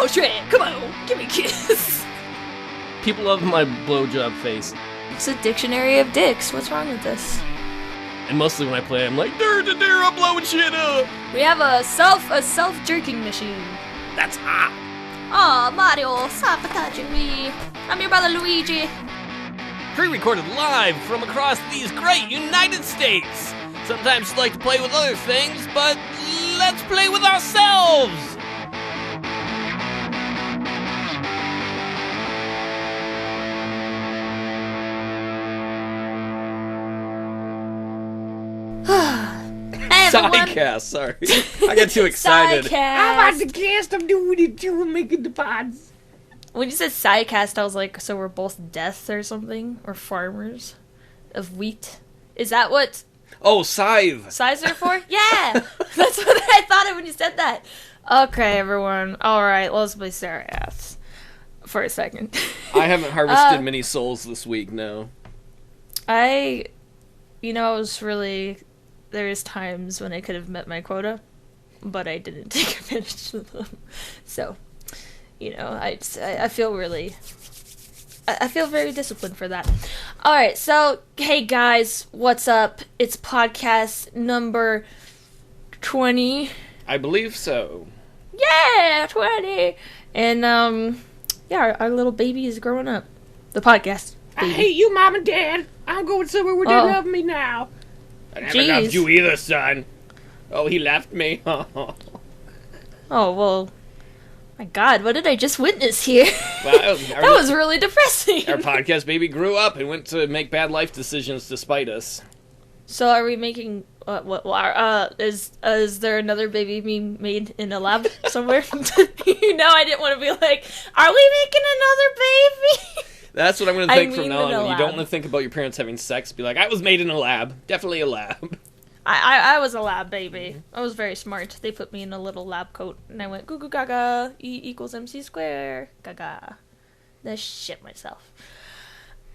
Oh, Shrek, come on, give me a kiss. People love my blowjob face. It's a dictionary of dicks. What's wrong with this? And mostly when I play, I'm like, I'm blowing shit up. We have a self-jerking machine. That's hot. Aw, Mario, stop touching me. I'm your brother Luigi. Pre-recorded live from across these great United States. Sometimes like to play with other things, but let's play with ourselves. Sidecast, sorry. I got too excited. I'm about to cast, I'm doing it too, I'm making the pods. When you said sidecast, I was like, so we're both deaths or something? Or farmers of wheat? Is that what Oh, scythe. scythes are for? Yeah! That's what I thought of when you said that. Okay, everyone. Alright, let's play Sarah Ass for a second. I haven't harvested many souls this week, no. I was really... There's times when I could have met my quota, but I didn't take advantage of them. So, I feel really... I feel very disciplined for that. Alright, so, hey guys, what's up? It's podcast number 20. I believe so. Yeah, 20! And, our little baby is growing up. The podcast baby. I hate you, Mom and Dad. I'm going somewhere where they love me now. I never loved you either, son. Oh, he left me. Oh, well... My God, what did I just witness here? Well, that was really depressing. Our podcast baby grew up and went to make bad life decisions despite us. So are we making... is there another baby being made in a lab somewhere? I didn't want to be like, are we making another baby? That's what I'm going to think from now on. When you don't want to think about your parents having sex, be like, I was made in a lab. Definitely a lab. I was a lab baby. I was very smart. They put me in a little lab coat, and I went, goo goo gaga, E equals MC square, gaga. Then I shit myself.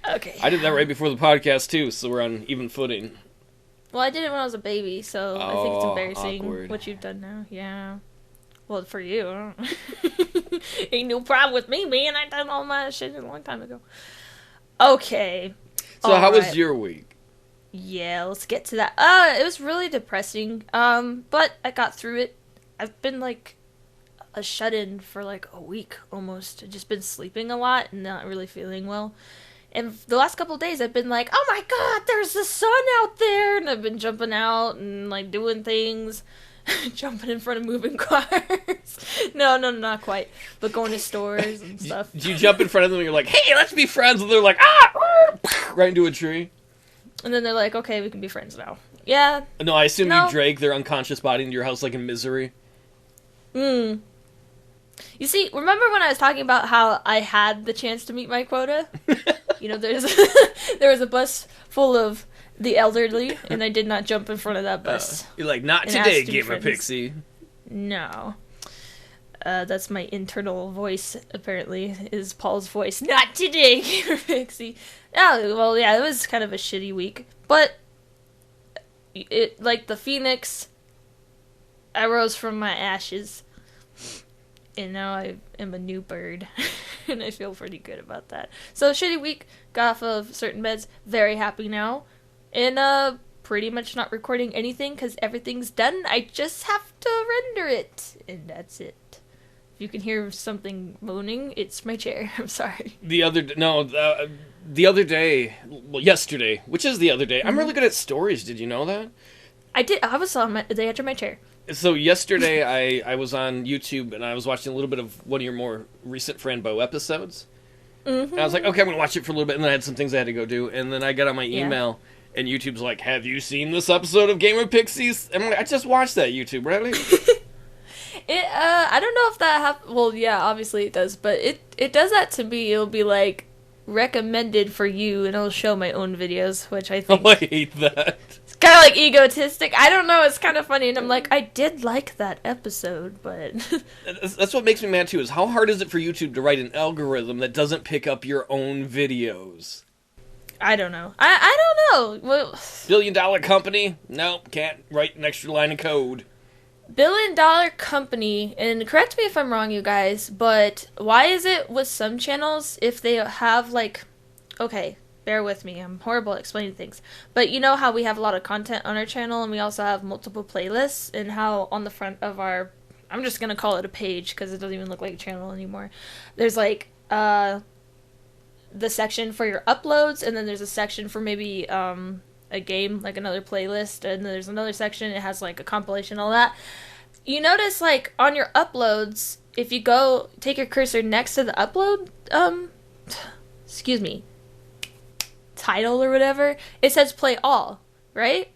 Okay. I did that right before the podcast, too, so we're on even footing. Well, I did it when I was a baby, so I think it's embarrassing awkward. what you've done now. Yeah. Well, for you. Ain't no problem with me, man. I done all my shit a long time ago. Okay. So how was your week? Yeah, let's get to that. It was really depressing. But I got through it. I've been like a shut-in for like a week almost. I've just been sleeping a lot and not really feeling well. And the last couple of days I've been like, oh my God, there's the sun out there, and I've been jumping out and like doing things. Jumping in front of moving cars. No, not quite. But going to stores and stuff. Do you jump in front of them and you're like, hey, let's be friends? And they're like, right into a tree. And then they're like, okay, we can be friends now. Yeah. No, I assume you drag their unconscious body into your house like in Misery. You see, remember when I was talking about how I had the chance to meet my quota? There was a bus full of the elderly, and I did not jump in front of that bus. You're like, not today, Gamerpixie. No. That's my internal voice, apparently, is Paul's voice. Not today, Gamerpixie. Oh, well, yeah, it was kind of a shitty week. But, it like the phoenix, I rose from my ashes. And now I am a new bird. And I feel pretty good about that. So, shitty week, got off of certain meds, very happy now. And, pretty much not recording anything because everything's done. I just have to render it. And that's it. If you can hear something moaning, it's my chair. I'm sorry. Yesterday, which is the other day. I'm really good at stories. Did you know that? I did. I was on the edge of my chair. So yesterday I was on YouTube and I was watching a little bit of one of your more recent Franbo episodes. Mm-hmm. And I was like, okay, I'm going to watch it for a little bit. And then I had some things I had to go do. And then I got on my email and YouTube's like, have you seen this episode of Gamerpixies? And I'm like, I just watched that, YouTube, really? I don't know if that well, yeah, obviously it does. But it does that to me. It'll be like, recommended for you. And it'll show my own videos, which I think... Oh, I hate that. Kind of like egotistic. I don't know. It's kind of funny, and I'm like, I did like that episode, but that's what makes me mad too. Is how hard is it for YouTube to write an algorithm that doesn't pick up your own videos? I don't know. I don't know. Well, $1 billion company? Nope, can't write an extra line of code. billion-dollar company, and correct me if I'm wrong, you guys, but why is it with some channels, if they have, like, okay, bear with me, I'm horrible at explaining things, but you know how we have a lot of content on our channel, and we also have multiple playlists, and how on the front of our, I'm just gonna call it a page, because it doesn't even look like a channel anymore, there's, like, the section for your uploads, and then there's a section for maybe, a game, like another playlist, and there's another section, it has like a compilation, all that. You notice, like, on your uploads, if you go take your cursor next to the upload excuse me, title or whatever, it says play all, right?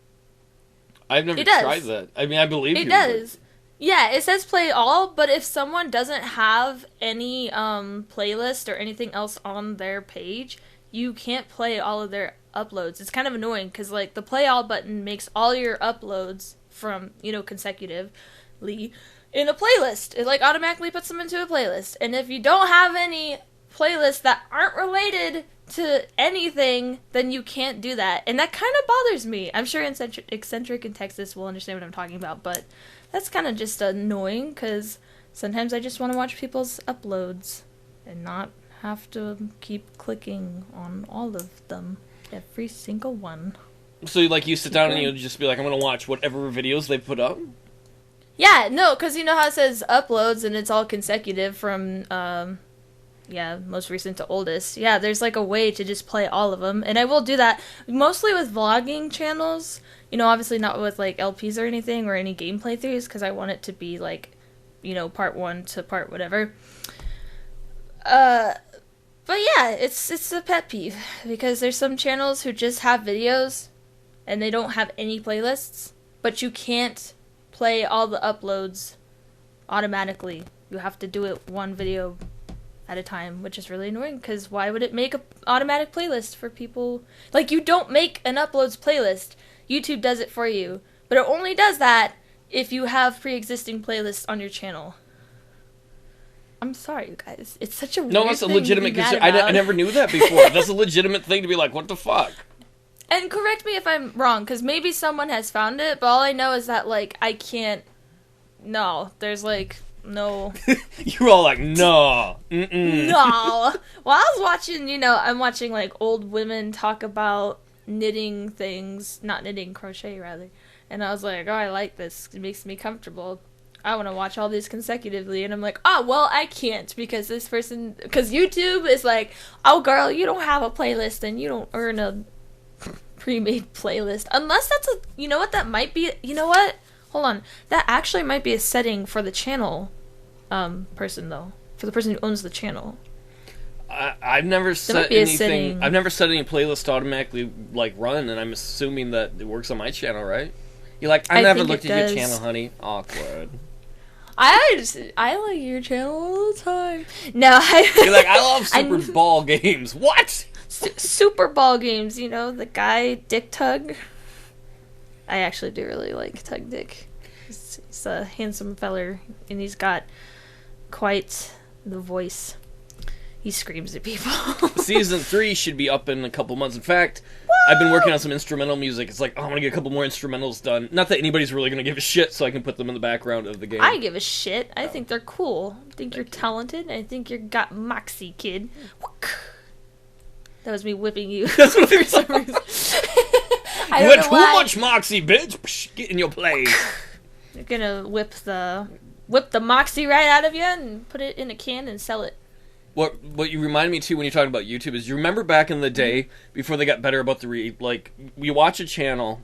I've never tried that. I mean, I believe you. It does. Yeah, it says play all, but if someone doesn't have any playlist or anything else on their page, you can't play all of their uploads. It's kind of annoying because, like, the play all button makes all your uploads from, you know, consecutively in a playlist. It, like, automatically puts them into a playlist. And if you don't have any playlists that aren't related to anything, then you can't do that. And that kind of bothers me. I'm sure Eccentric in Texas will understand what I'm talking about, but that's kind of just annoying because sometimes I just want to watch people's uploads and not have to keep clicking on all of them. Every single one. So, like, you sit down and you just be like, I'm going to watch whatever videos they put up? Yeah, no, because you know how it says uploads and it's all consecutive from, most recent to oldest. Yeah, there's, like, a way to just play all of them. And I will do that mostly with vlogging channels. You know, obviously not with, like, LPs or anything or any game playthroughs because I want it to be, like, you know, part 1 to part whatever. But yeah, it's a pet peeve, because there's some channels who just have videos, and they don't have any playlists, but you can't play all the uploads automatically. You have to do it one video at a time, which is really annoying, because why would it make an automatic playlist for people? Like, you don't make an uploads playlist. YouTube does it for you, but it only does that if you have pre-existing playlists on your channel. I'm sorry, you guys. It's such a weird thing. No, that's a legitimate concern. I never knew that before. That's a legitimate thing to be like, what the fuck? And correct me if I'm wrong, because maybe someone has found it, but all I know is that, like, I can't... No, there's, like, no... You're all like, no. Mm-mm. No. Well, I was watching, you know, I'm watching, like, old women talk about knitting things. Not knitting, crochet, rather. And I was like, oh, I like this. It makes me comfortable. I want to watch all these consecutively, and I'm like, oh, well, I can't, because this person, because YouTube is like, oh, girl, you don't have a playlist, and you don't earn a pre-made playlist, unless that's a, you know what, that might be, you know what, hold on, that actually might be a setting for the channel, person, though, for the person who owns the channel. I've never set anything, I've never set any playlist to automatically, like, run, and I'm assuming that it works on my channel, right? You're like, I never looked at your channel, honey. Awkward. I like your channel all the time. No, You're like, I love SuperPaulGames. What? SuperPaulGames, you know, the guy, Dick Tug. I actually do really like Tug Dick. He's a handsome feller, and he's got quite the voice. He screams at people. Season 3 should be up in a couple months. In fact, I've been working on some instrumental music. It's like, oh, I'm going to get a couple more instrumentals done. Not that anybody's really going to give a shit, so I can put them in the background of the game. I give a shit. I think they're cool. I think you're talented. I think you got moxie, kid. That was me whipping you. That's what for some reason. You had too much moxie, bitch. Psh, get in your place. You're going to whip the moxie right out of you and put it in a can and sell it. What you remind me too when you're talking about YouTube is, you remember back in the day before they got better about the like, you watch a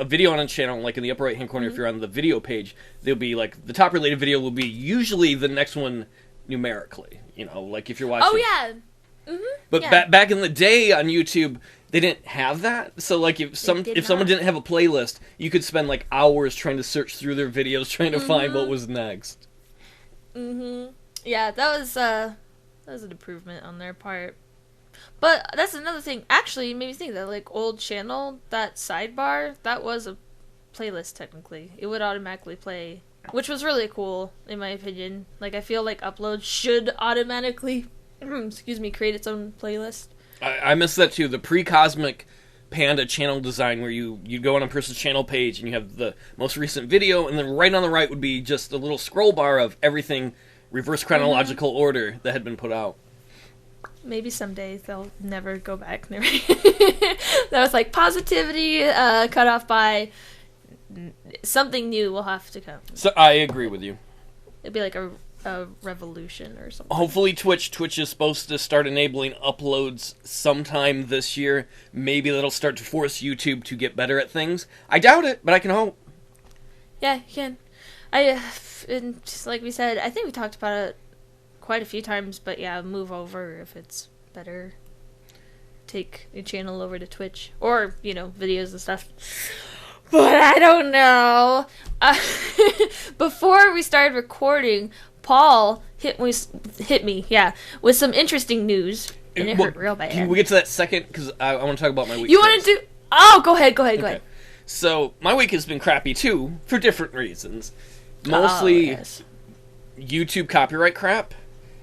video on a channel, like in the upper right hand corner, if you're on the video page, there'll be like the top related video will be usually the next one numerically, you know, like if you're watching. Oh yeah. But back in the day on YouTube, they didn't have that. So like if someone didn't have a playlist, you could spend like hours trying to search through their videos trying to find what was next. Yeah, that was an improvement on their part. But that's another thing. Actually, it made me think that, like, old channel, that sidebar, that was a playlist, technically. It would automatically play, which was really cool, in my opinion. Like, I feel like upload should automatically, create its own playlist. I miss that, too. The pre-Cosmic Panda channel design where you go on a person's channel page and you have the most recent video, and then right on the right would be just a little scroll bar of everything reverse chronological order that had been put out. Maybe someday they'll never go back. That was like positivity cut off by something new will have to come. So I agree with you. It'd be like a revolution or something. Hopefully Twitch is supposed to start enabling uploads sometime this year. Maybe that'll start to force YouTube to get better at things. I doubt it, but I can hope. Yeah, you can. And just like we said, I think we talked about it quite a few times, but yeah, move over if it's better. Take your channel over to Twitch. Or, videos and stuff. But I don't know. Before we started recording, Paul hit me, with some interesting news. And it hurt real bad. Can we get to that second? Because I want to talk about my week. You want to do... Oh, go ahead. So, my week has been crappy, too, for different reasons. Mostly YouTube copyright crap.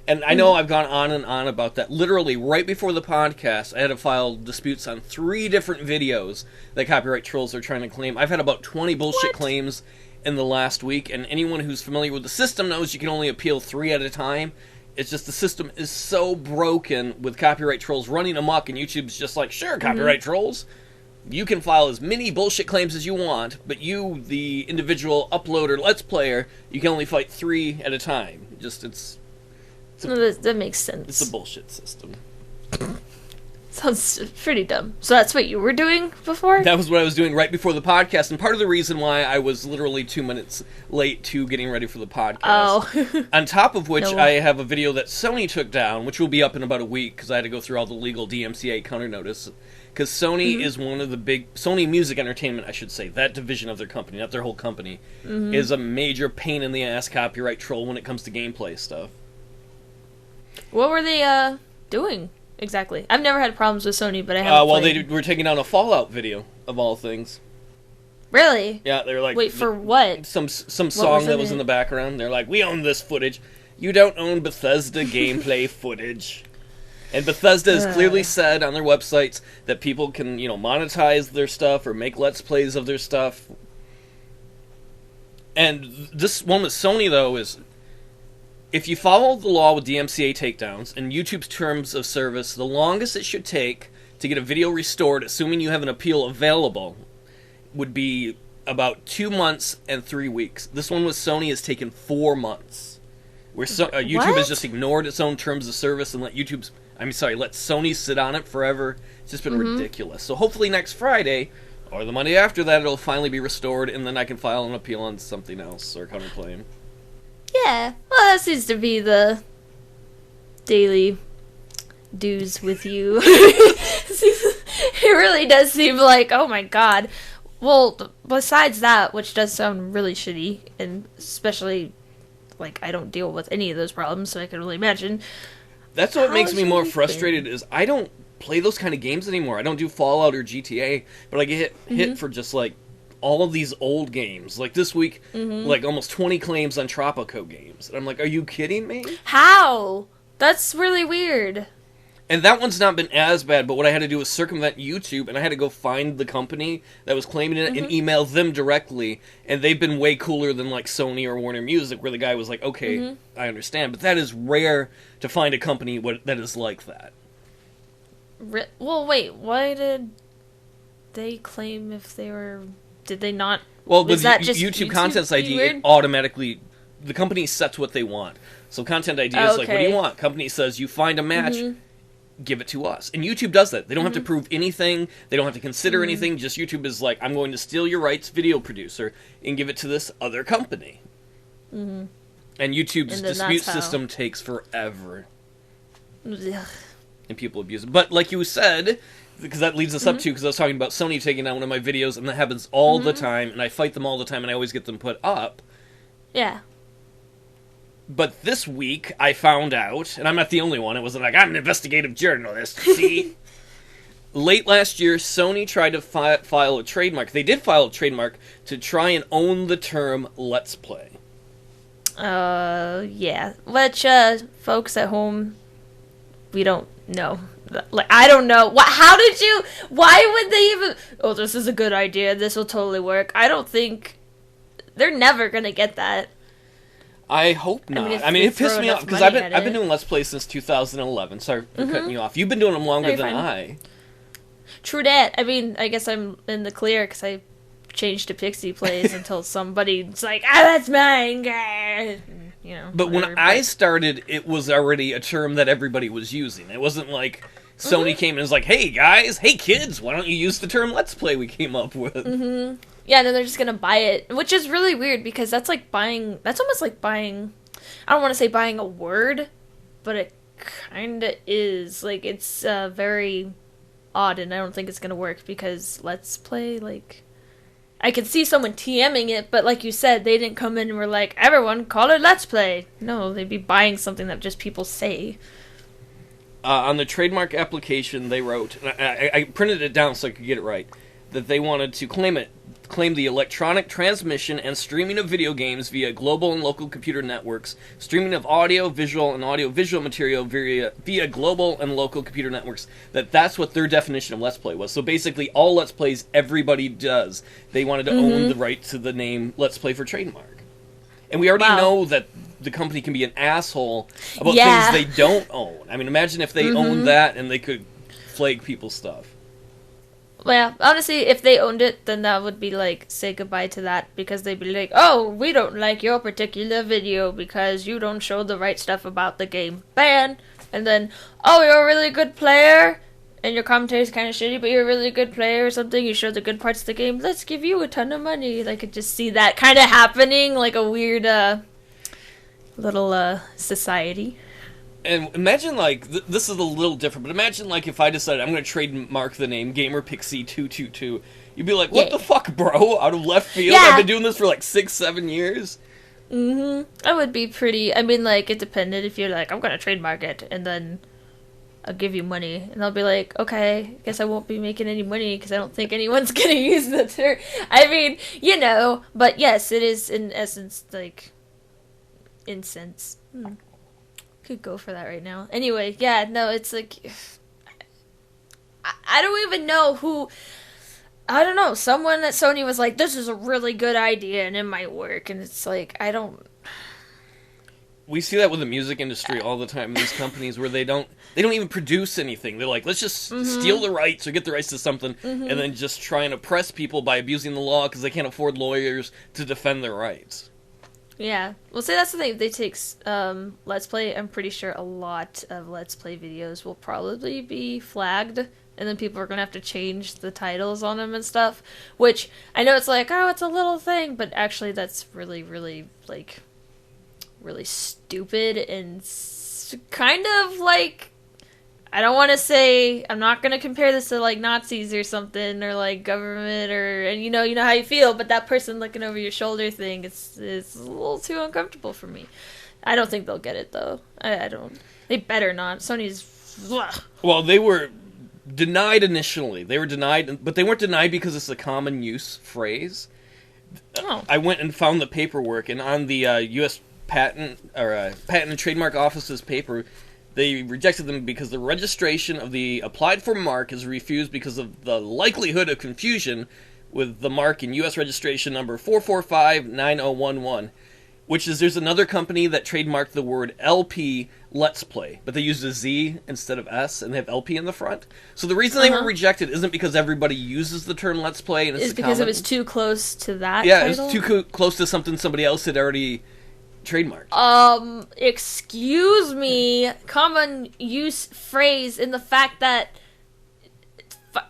And I know I've gone on and on about that. Literally, right before the podcast, I had to file disputes on 3 different videos that copyright trolls are trying to claim. I've had about 20 bullshit claims in the last week, and anyone who's familiar with the system knows you can only appeal 3 at a time. It's just the system is so broken with copyright trolls running amok, and YouTube's just like, sure, copyright trolls. You can file as many bullshit claims as you want, but you, the individual uploader, let's player, you can only fight 3 at a time. That makes sense. It's a bullshit system. Sounds pretty dumb. So that's what you were doing before? That was what I was doing right before the podcast, and part of the reason why I was literally 2 minutes late to getting ready for the podcast. Oh. On top of which, I have a video that Sony took down, which will be up in about a week, because I had to go through all the legal DMCA counter notice. Because Sony is one of the big... Sony Music Entertainment, I should say, that division of their company, not their whole company, is a major pain-in-the-ass copyright troll when it comes to gameplay stuff. What were they doing exactly? I've never had problems with Sony, but I haven't played. They were taking down a Fallout video, of all things. Really? Yeah, they were like... Wait, for what? Some song that was in the background. They're like, we own this footage. You don't own Bethesda gameplay footage. And Bethesda has clearly said on their websites that people can, monetize their stuff or make Let's Plays of their stuff. And this one with Sony, though, is... If you follow the law with DMCA takedowns and YouTube's terms of service, the longest it should take to get a video restored, assuming you have an appeal available, would be about 2 months and 3 weeks. This one with Sony has taken 4 months. Where YouTube has just ignored its own terms of service and let Sony sit on it forever. It's just been ridiculous. So hopefully next Friday, or the Monday after that, it'll finally be restored, and then I can file an appeal on something else or counterclaim. Yeah, well, that seems to be the daily dues with you. It really does seem like, oh my god. Well, besides that, which does sound really shitty, and especially, I don't deal with any of those problems, so I can only imagine. That's what makes me more frustrated, is I don't play those kind of games anymore. I don't do Fallout or GTA, but I get hit for just, all of these old games. Like this week, almost 20 claims on Tropico games. And I'm like, are you kidding me? How? That's really weird. And that one's not been as bad, but what I had to do was circumvent YouTube, and I had to go find the company that was claiming it and email them directly, and they've been way cooler than, Sony or Warner Music, where the guy was like, okay, I understand, but that is rare to find a company that is like that. Well, wait, why did they claim if they were... Did they not... Well, with YouTube Contents ID, it automatically... The company sets what they want. So Content ID is like, what do you want? Company says, you find a match, give it to us. And YouTube does that. They don't have to prove anything. They don't have to consider anything. Just YouTube is like, I'm going to steal your rights, video producer, and give it to this other company. And YouTube's dispute system takes forever. Ugh. And people abuse it. But like you said... Because that leads us up to, because I was talking about Sony taking down one of my videos, and that happens all the time, and I fight them all the time, and I always get them put up. Yeah. But this week, I found out, and I'm not the only one, it wasn't like, I'm an investigative journalist, see? Late last year, Sony tried to file a trademark. They did file a trademark to try and own the term Let's Play. Yeah. Which, folks at home, we don't No. Like, I don't know. How did you... Why would they even... Oh, this is a good idea. This will totally work. I don't think... They're never gonna get that. I hope not. It pissed me off, because I've been doing Let's Play since 2011. Sorry for cutting you off. You've been doing them longer than I. True that. I mean, I guess I'm in the clear, because I changed to Pixie Plays until somebody's like, that's mine, you know. But whatever. When I started, it was already a term that everybody was using. It wasn't like Sony came and was like, hey guys, hey kids, why don't you use the term Let's Play we came up with? Yeah, and then they're just gonna buy it, which is really weird, because that's like buying, that's almost like buying, I don't want to say buying a word, but it kinda is. Like, it's very odd, and I don't think it's gonna work, because Let's Play, like, I can see someone TMing it, but like you said, they didn't come in and were like, everyone call it Let's Play. No, they'd be buying something that just people say. On the trademark application, they wrote, and I printed it down so I could get it right, that they wanted to claim the electronic transmission and streaming of video games via global and local computer networks, streaming of audio, visual, and audio-visual material via global and local computer networks. That's what their definition of Let's Play was. So basically, all Let's Plays everybody does, they wanted to own the right to the name Let's Play for trademark. And we already know that the company can be an asshole about things they don't own. I mean, imagine if they owned that and they could flag people's stuff. Well, honestly, if they owned it, then that would be like, say goodbye to that, because they'd be like, oh, we don't like your particular video because you don't show the right stuff about the game. Ban! And then, oh, you're a really good player, and your commentary is kind of shitty, but you're a really good player or something, you show the good parts of the game, let's give you a ton of money. I could just see that kind of happening, like a weird, little, society. And imagine, like, this is a little different, but imagine, like, if I decided I'm going to trademark the name Gamerpixie222. You'd be like, what the fuck, bro? Out of left field? I've been doing this for, like, 6-7 years? That would be pretty... I mean, like, it depended if you're like, I'm going to trademark it, and then I'll give you money. And I'll be like, okay, guess I won't be making any money, because I don't think anyone's going to use the term. I mean, you know, but yes, it is, in essence, like, incense. Could go for that right now. Anyway, yeah, no, it's like... I don't even know who... I don't know. Someone at Sony was like, this is a really good idea and it might work. And it's like, I don't... We see that with the music industry all the time. These companies where they don't even produce anything. They're like, let's just steal the rights or get the rights to something and then just try and oppress people by abusing the law because they can't afford lawyers to defend their rights. Yeah. Well, see, that's the thing. They take Let's Play. I'm pretty sure a lot of Let's Play videos will probably be flagged, and then people are going to have to change the titles on them and stuff, which I know it's like, oh, it's a little thing, but actually that's really, really, like, really stupid and kind of, like, I don't want to say, I'm not going to compare this to, like, Nazis or something, or, like, government, or, and you know how you feel, but that person looking over your shoulder thing, it's a little too uncomfortable for me. I don't think they'll get it, though. I don't. They better not. Sony's... Ugh. Well, they were denied initially. They were denied, but they weren't denied because it's a common use phrase. Oh. I went and found the paperwork, and on the U.S. Patent and Trademark Office's paper, they rejected them because the registration of the applied for mark is refused because of the likelihood of confusion with the mark in U.S. registration number 4459011, which is there's another company that trademarked the word LP Let's Play, but they used a Z instead of S, and they have LP in the front. So the reason they were rejected isn't because everybody uses the term Let's Play, and it's because it was too close to that title? It was too close to something somebody else had already trademarked. Excuse me. Common use phrase in the fact that...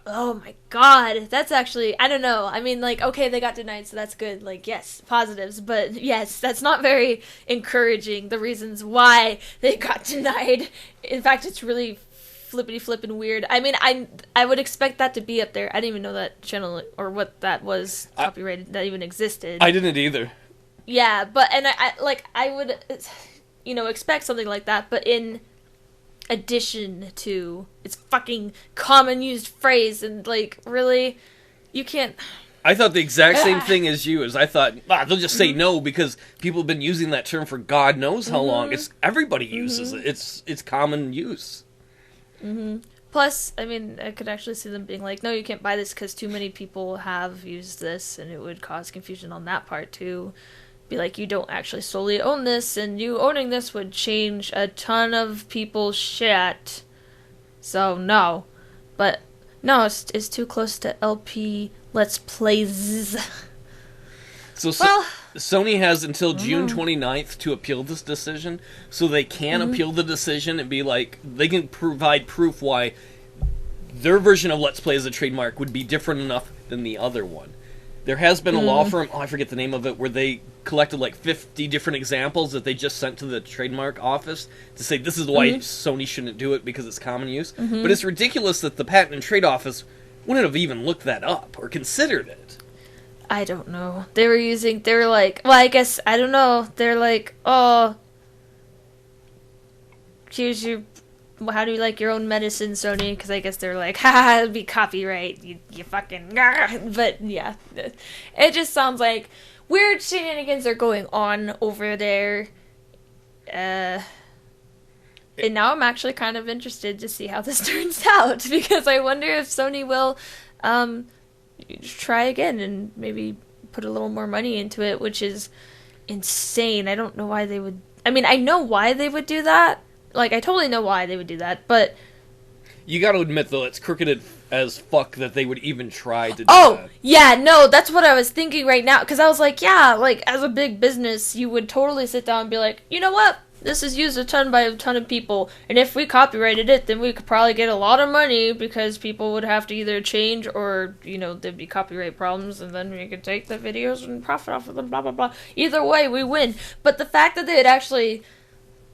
Oh my god. That's actually... I don't know. I mean, like, okay, they got denied, so that's good. Like, yes, positives. But, yes, that's not very encouraging, the reasons why they got denied. In fact, it's really flippity-flippin' weird. I mean, I would expect that to be up there. I didn't even know that channel, or what that was copyrighted, that even existed. I didn't either. Yeah, but, and I would, expect something like that, but in addition to its fucking common used phrase, and, like, really, you can't... I thought the exact same thing as you, as I thought, they'll just say no, because people have been using that term for God knows how long. Everybody uses it. It's common use. Plus, I mean, I could actually see them being like, no, you can't buy this because too many people have used this, and it would cause confusion on that part, too. Be like, you don't actually solely own this, and you owning this would change a ton of people's shit. So, no. But, no, it's too close to LP Let's Plays. So, Sony has until June 29th to appeal this decision, so they can appeal the decision and be like, they can provide proof why their version of Let's Play as a trademark would be different enough than the other one. There has been a law firm, I forget the name of it, where they collected like 50 different examples that they just sent to the trademark office to say this is why Sony shouldn't do it because it's common use. But it's ridiculous that the Patent and Trade Office wouldn't have even looked that up or considered it. I don't know. They were like, well, I guess, I don't know. They're like, oh, here's your, how do you like your own medicine, Sony? Because I guess they're like, haha, it'll be copyright, you fucking, but yeah. It just sounds like weird shenanigans are going on over there. And now I'm actually kind of interested to see how this turns out, because I wonder if Sony will, try again and maybe put a little more money into it, which is insane. I don't know why they would. I mean, I know why they would do that. Like, I totally know why they would do that, but you gotta admit, though, it's crooked as fuck that they would even try to do that. Oh, yeah, no, that's what I was thinking right now, because I was like, yeah, like, as a big business, you would totally sit down and be like, you know what? This is used a ton by a ton of people, and if we copyrighted it, then we could probably get a lot of money, because people would have to either change or, you know, there'd be copyright problems, and then we could take the videos and profit off of them, blah, blah, blah. Either way, we win. But the fact that they would actually,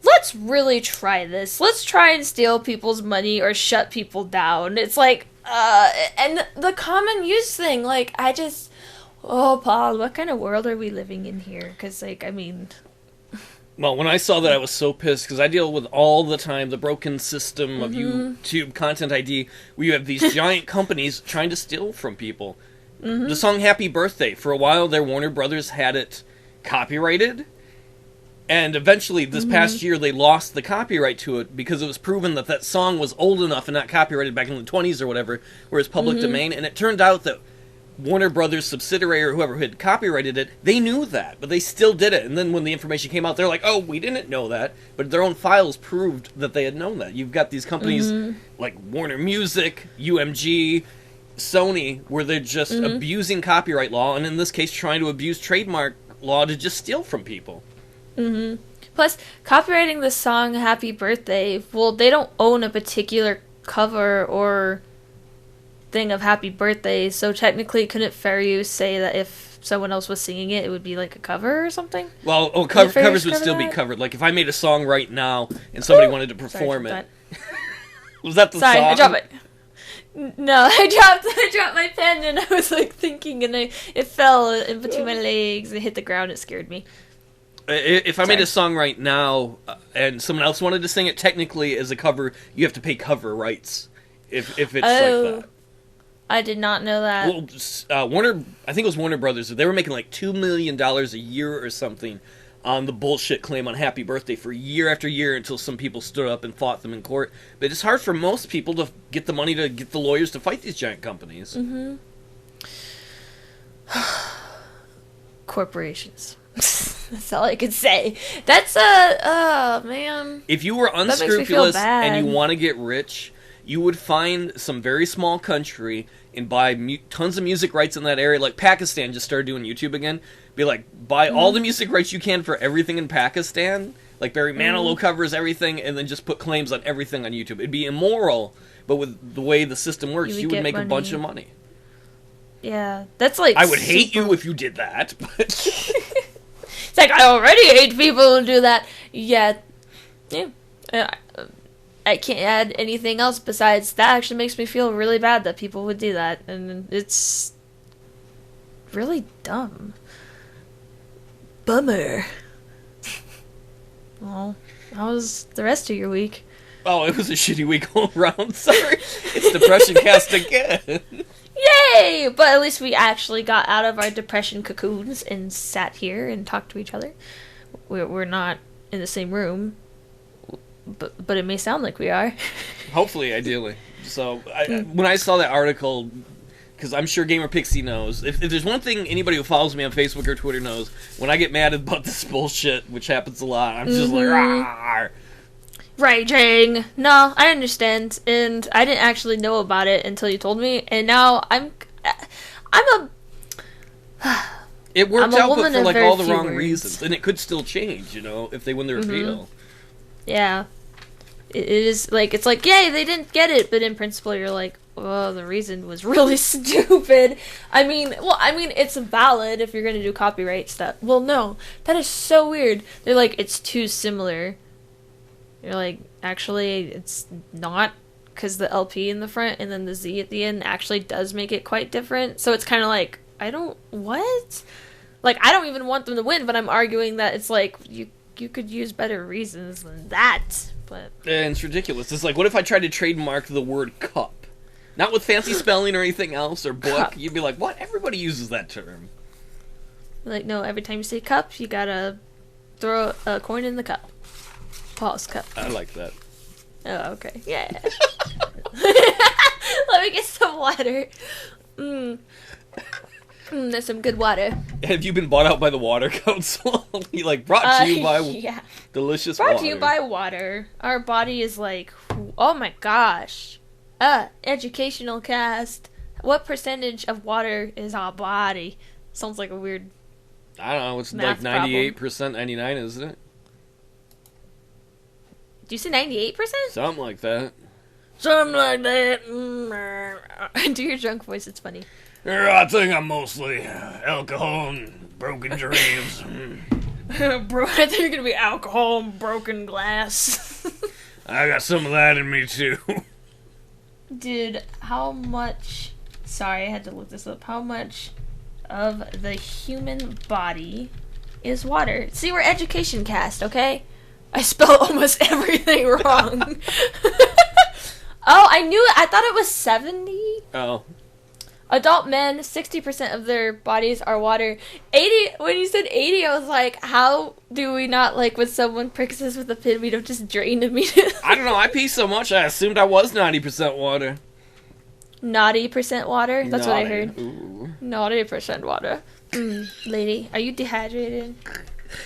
let's really try this. Let's try and steal people's money or shut people down. It's like, and the common use thing, like, I just, oh, Paul, what kind of world are we living in here? Because, like, I mean... Well, when I saw that, I was so pissed, because I deal with all the time the broken system of YouTube Content ID, where you have these giant companies trying to steal from people. The song Happy Birthday, for a while there, Warner Brothers had it copyrighted, and eventually, this past year, they lost the copyright to it, because it was proven that that song was old enough and not copyrighted back in the 20s or whatever, where it's public domain, and it turned out that Warner Brothers subsidiary or whoever had copyrighted it, they knew that, but they still did it. And then when the information came out, they're like, oh, we didn't know that. But their own files proved that they had known that. You've got these companies like Warner Music, UMG, Sony, where they're just abusing copyright law, and in this case, trying to abuse trademark law to just steal from people. Plus, copywriting the song Happy Birthday, well, they don't own a particular cover or thing of Happy Birthday, so technically couldn't fair use say that if someone else was singing it, it would be like a cover or something? Well, covers would still be covered. Like, if I made a song right now and somebody wanted to perform it. Was that the song? I dropped it. No, I dropped my pen and I was like thinking and it fell in between my legs and hit the ground. It scared me. If I made a song right now and someone else wanted to sing it, technically as a cover, you have to pay cover rights. If it's like that. I did not know that. Well, I think it was Warner Brothers. They were making like $2 million a year or something on the bullshit claim on Happy Birthday for year after year until some people stood up and fought them in court. But it's hard for most people to get the money to get the lawyers to fight these giant companies. Corporations. That's all I could say. That's oh man. If you were unscrupulous and you want to get rich, you would find some very small country and buy tons of music rights in that area. Like Pakistan just started doing YouTube again. Be like, buy all the music rights you can for everything in Pakistan. Like Barry Manilow covers everything, and then just put claims on everything on YouTube. It'd be immoral, but with the way the system works, you would make a bunch of money. Yeah, that's like... I would hate you if you did that, but... It's like, I already hate people who do that. Yeah. I can't add anything else besides that actually makes me feel really bad that people would do that. And it's really dumb. Bummer. Well, how was the rest of your week? Oh, it was a shitty week all around. Sorry. It's Depression Cast again. Yay! But at least we actually got out of our depression cocoons and sat here and talked to each other. We're not in the same room. but it may sound like we are. Hopefully, ideally. So, when I saw that article, because I'm sure Gamerpixie knows, if there's one thing anybody who follows me on Facebook or Twitter knows, when I get mad about this bullshit, which happens a lot, I'm just like, rawr. Raging. No, I understand, and I didn't actually know about it until you told me, and now It worked out, but for like all the wrong words. reasons, and it could still change, if they win their appeal. Yeah, it is like it's like yay, they didn't get it, but in principle you're like, well, the reason was really stupid. I mean, it's valid if you're gonna do copyright stuff. Well, no, that is so weird. They're like, it's too similar. You're like, actually, it's not, because the LP in the front and then the Z at the end actually does make it quite different. So it's kind of like, what? Like, I don't even want them to win, but I'm arguing that it's like, you could use better reasons than that. But And it's ridiculous. It's like, what if I tried to trademark the word cup? Not with fancy spelling or anything else, or book. Cup. You'd be like, what? Everybody uses that term. like, no, every time you say cup, you gotta throw a coin in the cup. Paul's cup. I like that. Oh, okay. Yeah. Let me get some water. There's some good water. Have you been bought out by the Water Council? You brought to you by yeah. delicious Brought water. to you by water. Our body is like, oh my gosh. Educational cast. What percentage of water is our body? Sounds like a weird I don't know. It's math like 98%, 99, isn't it? Do you say 98%? Something like that. Something like that. Do your drunk voice, it's funny. I think I'm mostly alcohol and broken dreams. Bro, I think you're gonna be alcohol and broken glass. I got some of that in me, too. Dude, how much... Sorry, I had to look this up. How much of the human body is water? See, we're education cast, okay? I spelled almost everything wrong. Oh, I knew it. I thought it was 70. Oh. Adult men, 60% of their bodies are water. 80, when you said 80, I was like, how do we not, when someone pricks us with a pin, we don't just drain immediately? I don't know. I pee so much, I assumed I was 90% water. Naughty percent water? That's what I heard. Ooh. Naughty percent water. Lady, are you dehydrated?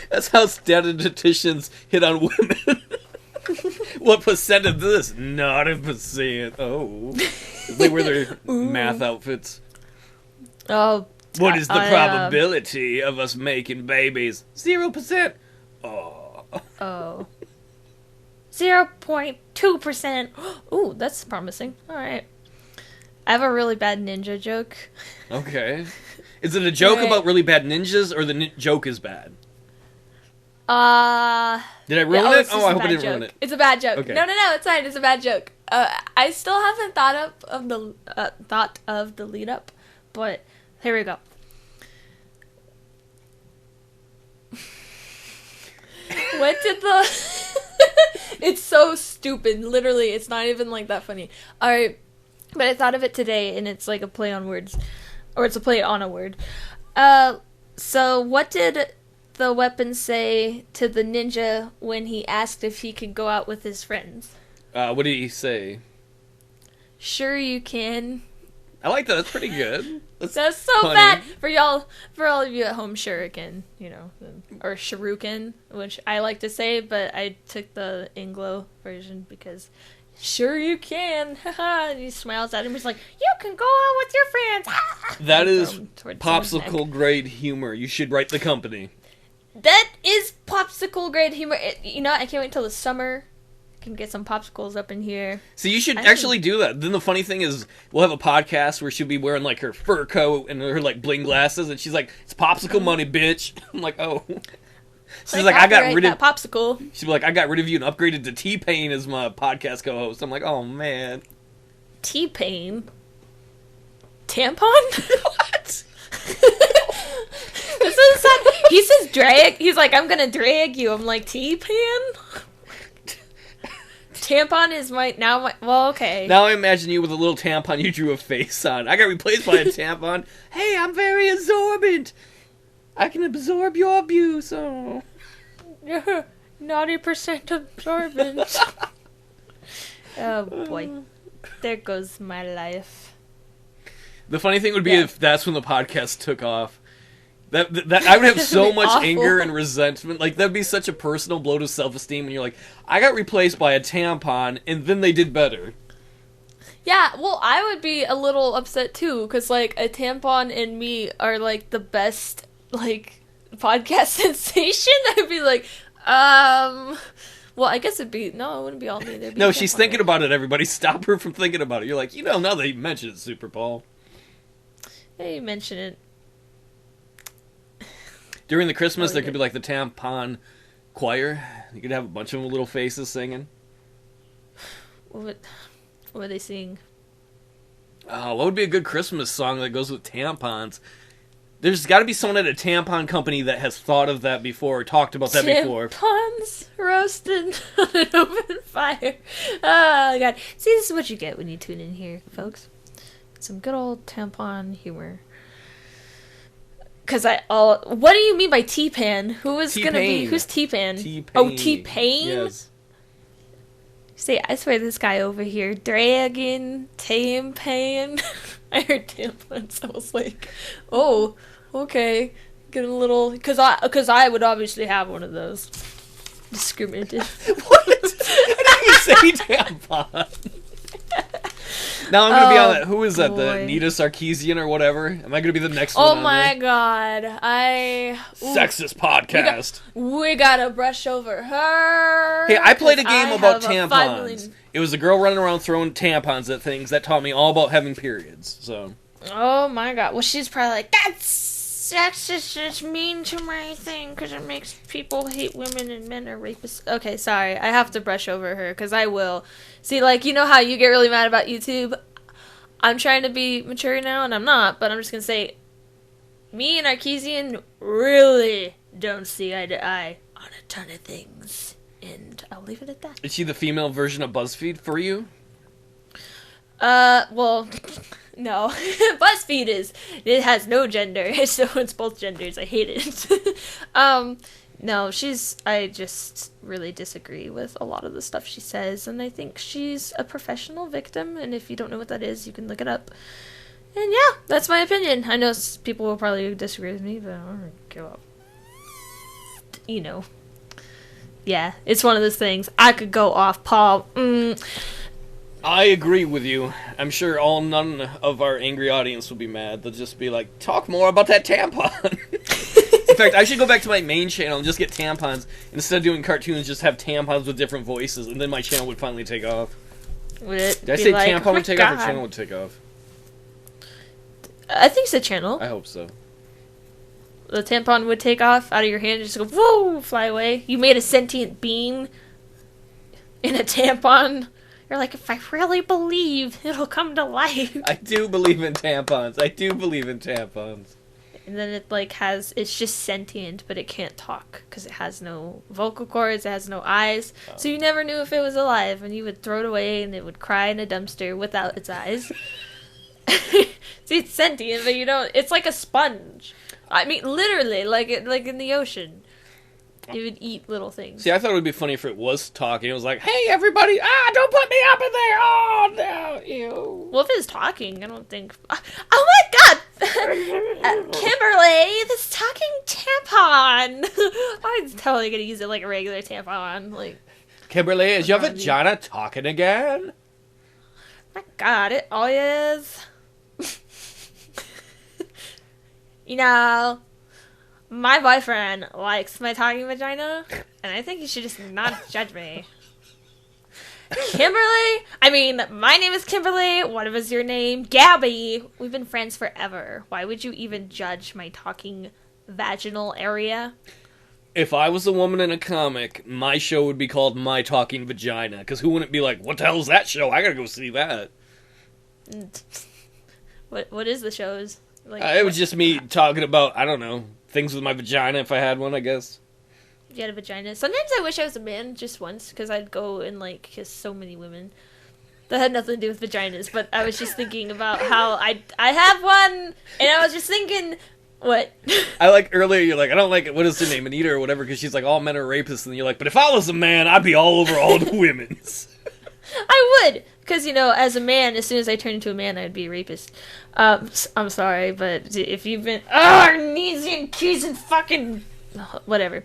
That's how statisticians hit on women. What percent of this? 90%. Oh. They wear their math outfits. Oh. What is the probability of us making babies? 0%. Oh. Oh. 0.2%. Ooh, that's promising. Alright. I have a really bad ninja joke. Okay. Is it a joke about really bad ninjas, or the joke is bad? Did I ruin it? Oh, I hope I didn't ruin it. It's a bad joke. Okay. No, it's fine. It's a bad joke. I still haven't thought of the lead up, but here we go. What did the... It's so stupid. Literally, it's not even that funny. Alright, but I thought of it today, and it's like a play on words. Or it's a play on a word. So what did the weapon say to the ninja when he asked if he could go out with his friends? What did he say? Sure you can. I like that. That's pretty good. That's so funny. bad for all of you at home. Shuriken, or shuriken, which I like to say, but I took the Anglo version because sure you can. And he smiles at him. He's like, you can go out with your friends. That is popsicle grade humor. You should write the company. That is popsicle grade humor. I can't wait till the summer. Can get some popsicles up in here. So you should actually do that. Then the funny thing is, we'll have a podcast where she'll be wearing her fur coat and her bling glasses, and she's like, "It's popsicle money, bitch." I'm like, "Oh." She's like, "I got rid of popsicle." She's like, "I got rid of you and upgraded to T-Pain as my podcast co-host." I'm like, "Oh man." T-Pain. Tampon? What? This is sad. He says drag. He's like, I'm gonna drag you. I'm like, T-Pan? Tampon is well, okay. Now I imagine you with a little tampon you drew a face on. I got replaced by a tampon. Hey, I'm very absorbent. I can absorb your abuse. Oh. 90% absorbent. Oh boy. There goes my life. The funny thing would be if that's when the podcast took off. That I would have so much awful. anger and resentment. Like, that'd be such a personal blow to self-esteem when you're like, I got replaced by a tampon, and then they did better. Yeah, well, I would be a little upset too, because, like, a tampon and me are, like, the best, like, podcast sensation. I'd be like, well, I guess it'd be, no, it wouldn't be all me. There'd be No, a she's tampon, thinking right? about it, everybody. Stop her from thinking about it. You're like, now that you mention it, Super Paul. Yeah, you mention it. During the Christmas, Oh, there yeah. could be, like, the tampon choir. You could have a bunch of little faces singing. What are they singing? Oh, what would be a good Christmas song that goes with tampons? There's got to be someone at a tampon company that has thought of that before, or talked about that before. Tampons roasted on an open fire. Oh, God. See, this is what you get when you tune in here, folks. Some good old tampon humor. Because what do you mean by T-Pan? Who is going to be... Who's T-Pan? T-Pain. Oh, T-Pain? Yes. See, I swear this guy over here, Dragon, Tampon. I heard tampons. I was like, oh, okay. Get a little... Because I would obviously have one of those. Discriminative. What? I didn't even say tampon. Now I'm going to be on that. Who is that? boy. The Nita Sarkeesian or whatever? Am I going to be the next Oh one on my there? God. Sexist podcast. We gotta brush over her. Hey, I played a 'cause game I about have a 5 tampons. million It was a girl running around throwing tampons at things that taught me all about having periods. So Oh my God. Well, she's probably like, that's sexist. It's mean to my thing because it makes people hate women and men are rapists. Okay, sorry. I have to brush over her because I will. See, like, you know how you get really mad about YouTube? I'm trying to be mature now and I'm not, but I'm just going to say, me and Arkeesian really don't see eye to eye on a ton of things. And I'll leave it at that. is she the female version of BuzzFeed for you? Well, no. BuzzFeed it has no gender, so it's both genders. I hate it. No, I just really disagree with a lot of the stuff she says, and I think she's a professional victim, and if you don't know what that is, you can look it up. And yeah, that's my opinion. I know people will probably disagree with me, but I don't give up. You know. Yeah, it's one of those things. I could go off, Paul. I agree with you. I'm sure none of our angry audience will be mad. They'll just be like, talk more about that tampon. In fact, I should go back to my main channel and just get tampons. Instead of doing cartoons, just have tampons with different voices, and then my channel would finally take off. Would it Did I be say like, tampon oh my would take off or God. channel would take off? I think it's a channel. I hope so. The tampon would take off out of your hand and just go, whoa, fly away. You made a sentient being in a tampon. You're like, if I really believe, it'll come to life. I do believe in tampons. I do believe in tampons. And then it, like, it's just sentient, but it can't talk because it has no vocal cords, it has no eyes. Oh. So you never knew if it was alive, and you would throw it away, and it would cry in a dumpster without its eyes. See, it's sentient, but you don't. It's like a sponge. I mean, literally, like in the ocean. It would eat little things. See, I thought it would be funny if it was talking. It was like, hey, everybody, don't put me up in there. Oh, no, ew. Well, if it's talking, I don't think. Oh my God, Kimberly, this talking tampon. I'm totally gonna use it like a regular tampon. Like, Kimberly, is your vagina talking again? my God, it always. You know, my boyfriend likes my talking vagina, and I think you should just not judge me. Kimberly? I mean, my name is Kimberly. What was your name? Gabby. We've been friends forever. Why would you even judge my talking vaginal area? If I was a woman in a comic, my show would be called My Talking Vagina, because who wouldn't be like, what the hell is that show? I gotta go see that. What is the show's? Like, It was just me talking about, I don't know, things with my vagina if I had one, I guess. you had a vagina. Sometimes I wish I was a man just once, because I'd go and, like, kiss so many women. That had nothing to do with vaginas, but I was just thinking about how I have one, and I was just thinking, What? I like earlier you're like, I don't like it. What is her name? Anita or whatever, because she's like, all men are rapists. And you're like, but if I was a man, I'd be all over all the women's. I would, because as a man, as soon as I turn into a man, I'd be a rapist. I'm sorry, but if you've been knees and keys and fucking whatever,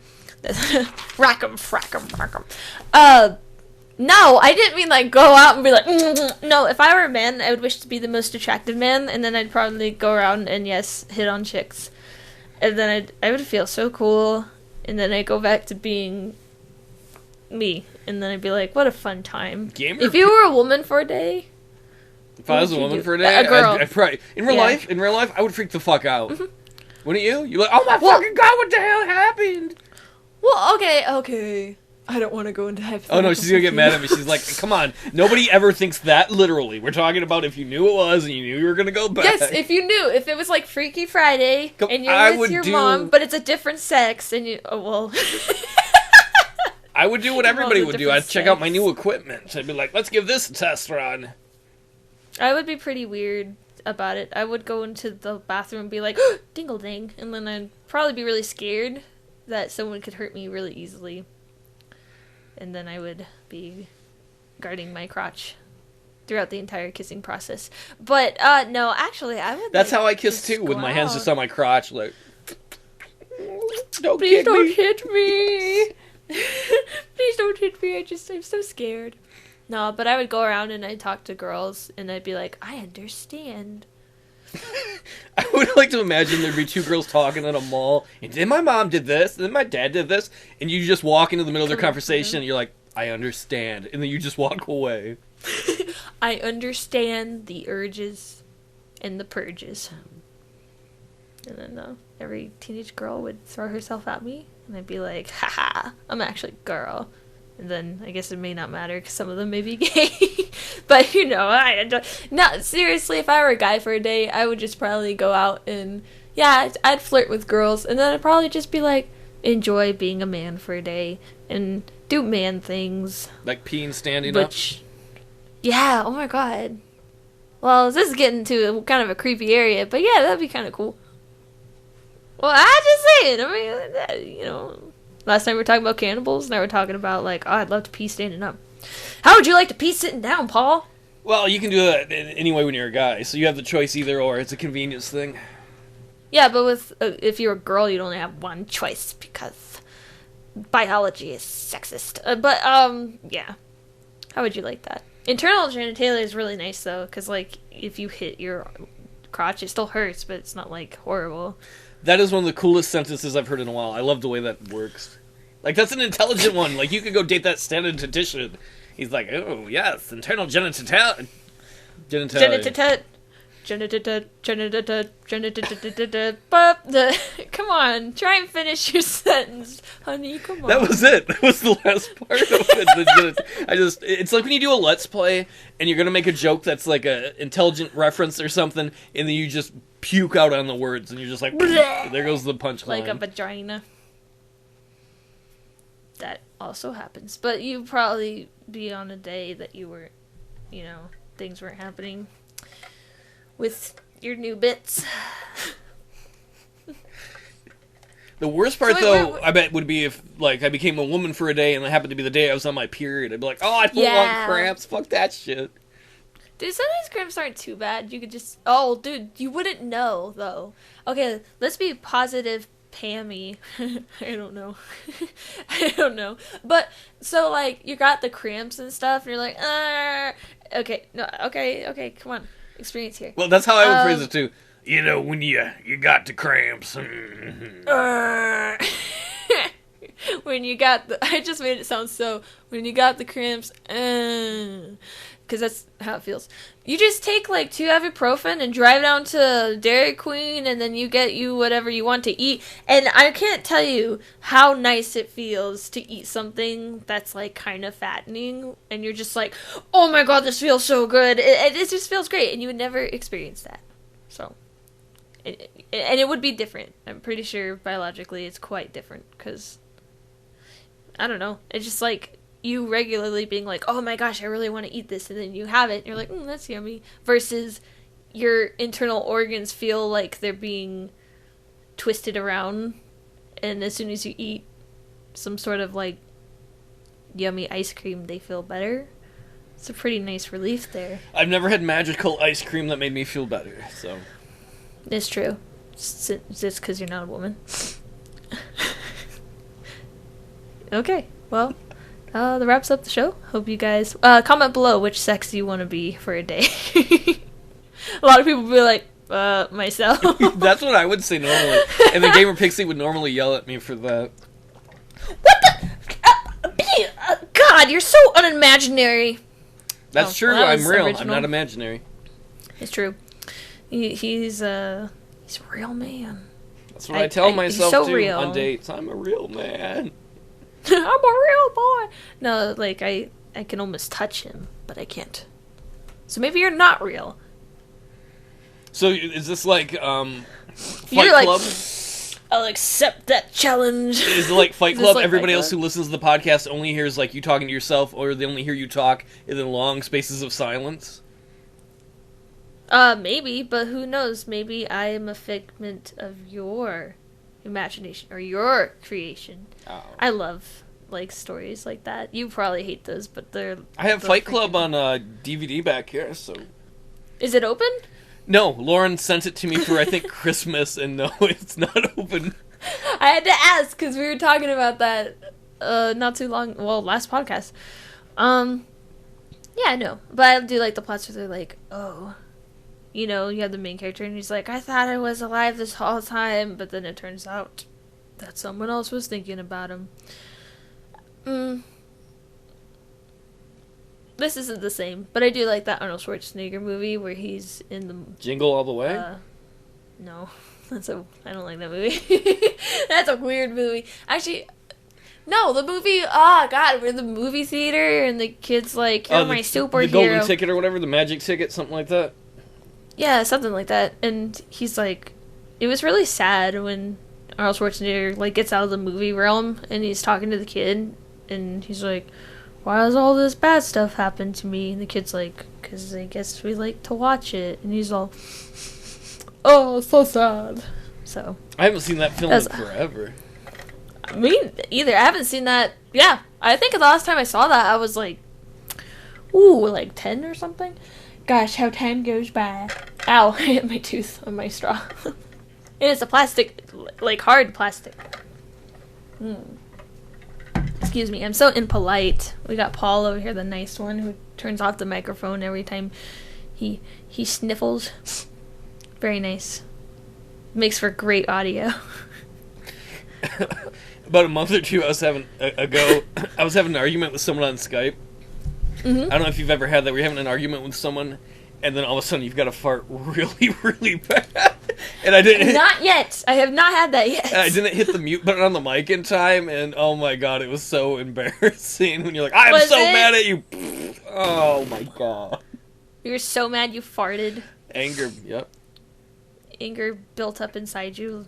rack 'em, frack 'em, rock 'em. No, I didn't mean like go out and be like. No, if I were a man, I would wish to be the most attractive man, and then I'd probably go around and hit on chicks, and then I would feel so cool, and then I'd go back to being me. And then I'd be like, what a fun time. If you were a woman for a day... If I was a woman for a day? A girl. I'd probably... In real life, I would freak the fuck out. Mm-hmm. Wouldn't you? You're like, oh my fucking god, what the hell happened? Well, okay. I don't want to go into hypotheticals. Oh no, she's gonna get mad at me. She's like, come on. Nobody ever thinks that literally. We're talking about if you knew it was and you knew you were gonna go back. Yes, if you knew. If it was like Freaky Friday and you're with your mom, but it's a different sex and you... Oh, well... I would do what everybody would do. I'd check out my new equipment. I'd be like, let's give this a test run. I would be pretty weird about it. I would go into the bathroom and be like, dingle ding. And then I'd probably be really scared that someone could hurt me really easily. And then I would be guarding my crotch throughout the entire kissing process. But, no, actually, I would... That's how I kiss, too, with my hands just on my crotch, like... Please don't hit me! Please don't hit me, I'm so scared. No, but I would go around and I'd talk to girls and I'd be like, I understand. I would like to imagine there'd be two girls talking at a mall, and then my mom did this, and then my dad did this, and you just walk into the middle of their conversation and you're like, I understand, and then you just walk away. I understand the urges and the purges. And then every teenage girl would throw herself at me. And I'd be like, haha, I'm actually a girl. And then I guess it may not matter because some of them may be gay. But, no, seriously, if I were a guy for a day, I would just probably go out and, I'd flirt with girls. And then I'd probably just be like, enjoy being a man for a day and do man things. Like peeing standing up? Yeah, oh my god. Well, this is getting to kind of a creepy area, but yeah, that'd be kind of cool. Well, I just saying. I mean, last time we were talking about cannibals, now we're talking about, like, I'd love to pee standing up. How would you like to pee sitting down, Paul? Well, you can do that anyway when you're a guy, so you have the choice either or. It's a convenience thing. Yeah, but if you're a girl, you'd only have one choice because biology is sexist. Yeah. How would you like that? Internal genitalia is really nice, though, because, like, if you hit your crotch, it still hurts, but it's not, like, horrible. That is one of the coolest sentences I've heard in a while. I love the way that works. Like, that's an intelligent one. Like, you could go date that statistician. He's like, oh, yes, internal genitalia. Come on, try and finish your sentence, honey, come on. That was it. That was the last part of it. It's like when you do a Let's Play, and you're gonna make a joke that's like a intelligent reference or something, and then you just puke out on the words, and you're just like, there goes the punchline. Like a vagina. That also happens. But you'd probably be on a day that you were, things weren't happening with your new bits. The worst part, I bet, would be if, like, I became a woman for a day and it happened to be the day I was on my period. I'd be like, oh, I don't want cramps. Fuck that shit. Dude, sometimes cramps aren't too bad. You could just... Oh, dude, you wouldn't know, though. Okay, let's be positive Pammy. I don't know. I don't know. But, so, like, you got the cramps and stuff, and you're like, okay, come on. Experience here. Well, that's how I would phrase it, too. When you got the cramps. When you got the... I just made it sound so... When you got the cramps... Because that's how it feels. You just take, like, 2 ibuprofen and drive down to Dairy Queen, and then you get whatever you want to eat. And I can't tell you how nice it feels to eat something that's, like, kind of fattening. And you're just like, oh my god, this feels so good. It just feels great. And you would never experience that. So... And it would be different. I'm pretty sure biologically it's quite different. Because... I don't know. It's just like... You regularly being like, oh my gosh, I really want to eat this, and then you have it, and you're like, that's yummy, versus your internal organs feel like they're being twist it around, and as soon as you eat some sort of, like, yummy ice cream, they feel better. It's a pretty nice relief there. I've never had magical ice cream that made me feel better, so... It's true. It's just because you're not a woman. Okay, well, that wraps up the show. Hope you guys... comment below which sex you want to be for a day. A lot of people will be like, myself. That's what I would say normally. And then Gamerpixie would normally yell at me for that. What the... God, you're so unimaginary. That's true, well, that I'm real. original. I'm not imaginary. It's true. He's a real man. That's what I tell myself, so too, real. on dates. I'm a real man. I'm a real boy. No, like, I can almost touch him, but I can't. So maybe you're not real. So is this like, Fight You're like, Club? I'll accept that challenge. Is it like Fight Is this Club? like Everybody Fight else who Club? listens to the podcast only hears, like, you talking to yourself, or they only hear you talk in the long spaces of silence? Maybe, but who knows? Maybe I am a figment of your imagination, or your creation. Oh. I love, like, stories like that. You probably hate those, but they're... I have Fight Club on DVD back here, so... Is it open? No, Lauren sent it to me for, I think, Christmas, and no, it's not open. I had to ask, because we were talking about that not too long... Well, last podcast. Yeah, I know. But I do like the plots where they're like, oh... You know, you have the main character, and he's like, I thought I was alive this whole time, but then it turns out that someone else was thinking about him. This isn't the same, but I do like that Arnold Schwarzenegger movie where he's in the... Jingle All the Way? No. I don't like that movie. That's a weird movie. Actually... No, the movie, God, we're in the movie theater, and the kid's like, you're my superhero. The golden ticket or whatever, the magic ticket, something like that? Yeah, something like that. And he's like, it was really sad when Arnold Schwarzenegger, like, gets out of the movie realm, and he's talking to the kid, and he's like, why does all this bad stuff happen to me? And the kid's like, because I guess we like to watch it. And he's all, oh, so sad. So. I haven't seen that film in forever. Me either. I haven't seen that. Yeah, I think the last time I saw that, I was like, ooh, like 10 or something. Gosh, how time goes by. Ow, I hit my tooth on my straw. And it's a plastic, like hard plastic. Excuse me, I'm so impolite. We got Paul over here, the nice one, who turns off the microphone every time he sniffles. Very nice. Makes for great audio. About a month or two I was having an argument with someone on Skype. Mm-hmm. I don't know if you've ever had that, where you're having an argument with someone, and then all of a sudden you've got to fart really, really bad. And I didn't... Not yet. I have not had that yet. I didn't hit the mute button on the mic in time, and oh my god, it was so embarrassing when you're like, I'm so mad at you! Oh my god. You were so mad you farted. Anger, yep. Anger built up inside you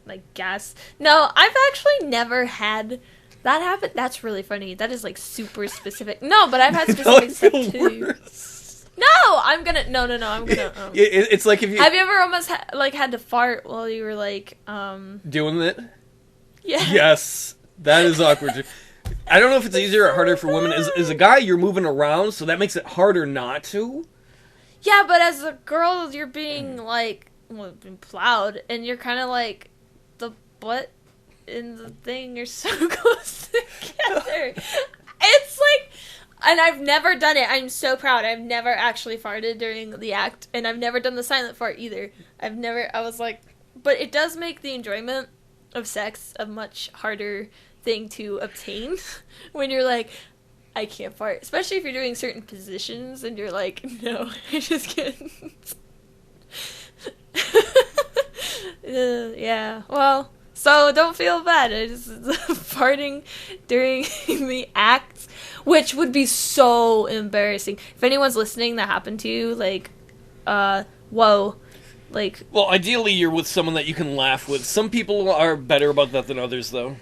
like gas. No, I've actually never had... That happened. That's really funny. That is like super specific. No, but I've had specific stuff too. Worse. No, I'm gonna. No, I'm gonna. It's like if you. Have you ever almost had to fart while you were like doing it? Yeah. Yes, that is awkward. I don't know if it's easier or harder for women. As a guy, you're moving around, so that makes it harder not to. Yeah, but as a girl, you're being like plowed, and you're kind of like the butt in the thing, you're so close together. It's like, and I've never done it. I'm so proud. I've never actually farted during the act, and I've never done the silent fart either. I was like, but it does make the enjoyment of sex a much harder thing to obtain when you're like, I can't fart. Especially if you're doing certain positions and you're like, no, I just can't. Yeah, well... So don't feel bad. I just farting during the act, which would be so embarrassing. If anyone's listening that happened to you, like, whoa, like. Well, ideally you're with someone that you can laugh with. Some people are better about that than others, though.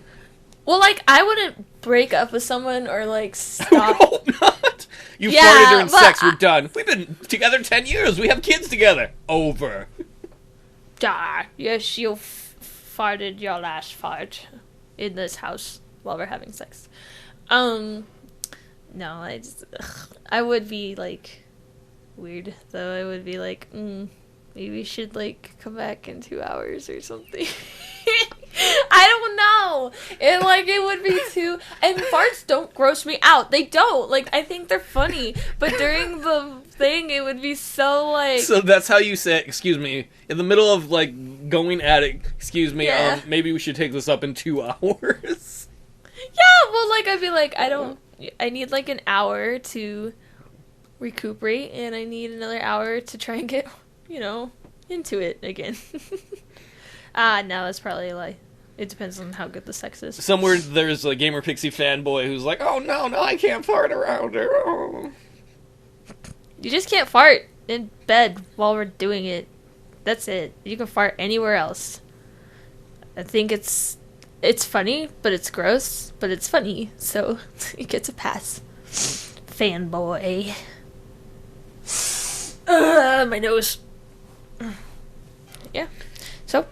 Well, like, I wouldn't break up with someone or like stop. I hope not. You farted during sex. We're done. We've been together 10 years. We have kids together. Over. Yes, you'll farted your last fart in this house while we're having sex. No, I would be, like, weird, though. I would be like, maybe we should, like, come back in 2 hours or something. I don't know. It would be too... And farts don't gross me out. They don't. Like, I think they're funny. But during the thing, it would be so, like... So that's how you say, excuse me, in the middle of, like, going at it, excuse me, Yeah. maybe we should take this up in 2 hours. Yeah, well, like, I'd be like, I need, like, an hour to recuperate, and I need another hour to try and get, into it again. No, it's probably, like, it depends on how good the sex is. Somewhere there's a Gamerpixie fanboy who's like, oh, no, I can't fart around her. Oh. You just can't fart in bed while we're doing it. That's it. You can fart anywhere else. I think it's funny, but it's gross, but it's funny, so it gets a pass. Fanboy. My nose. Yeah. So,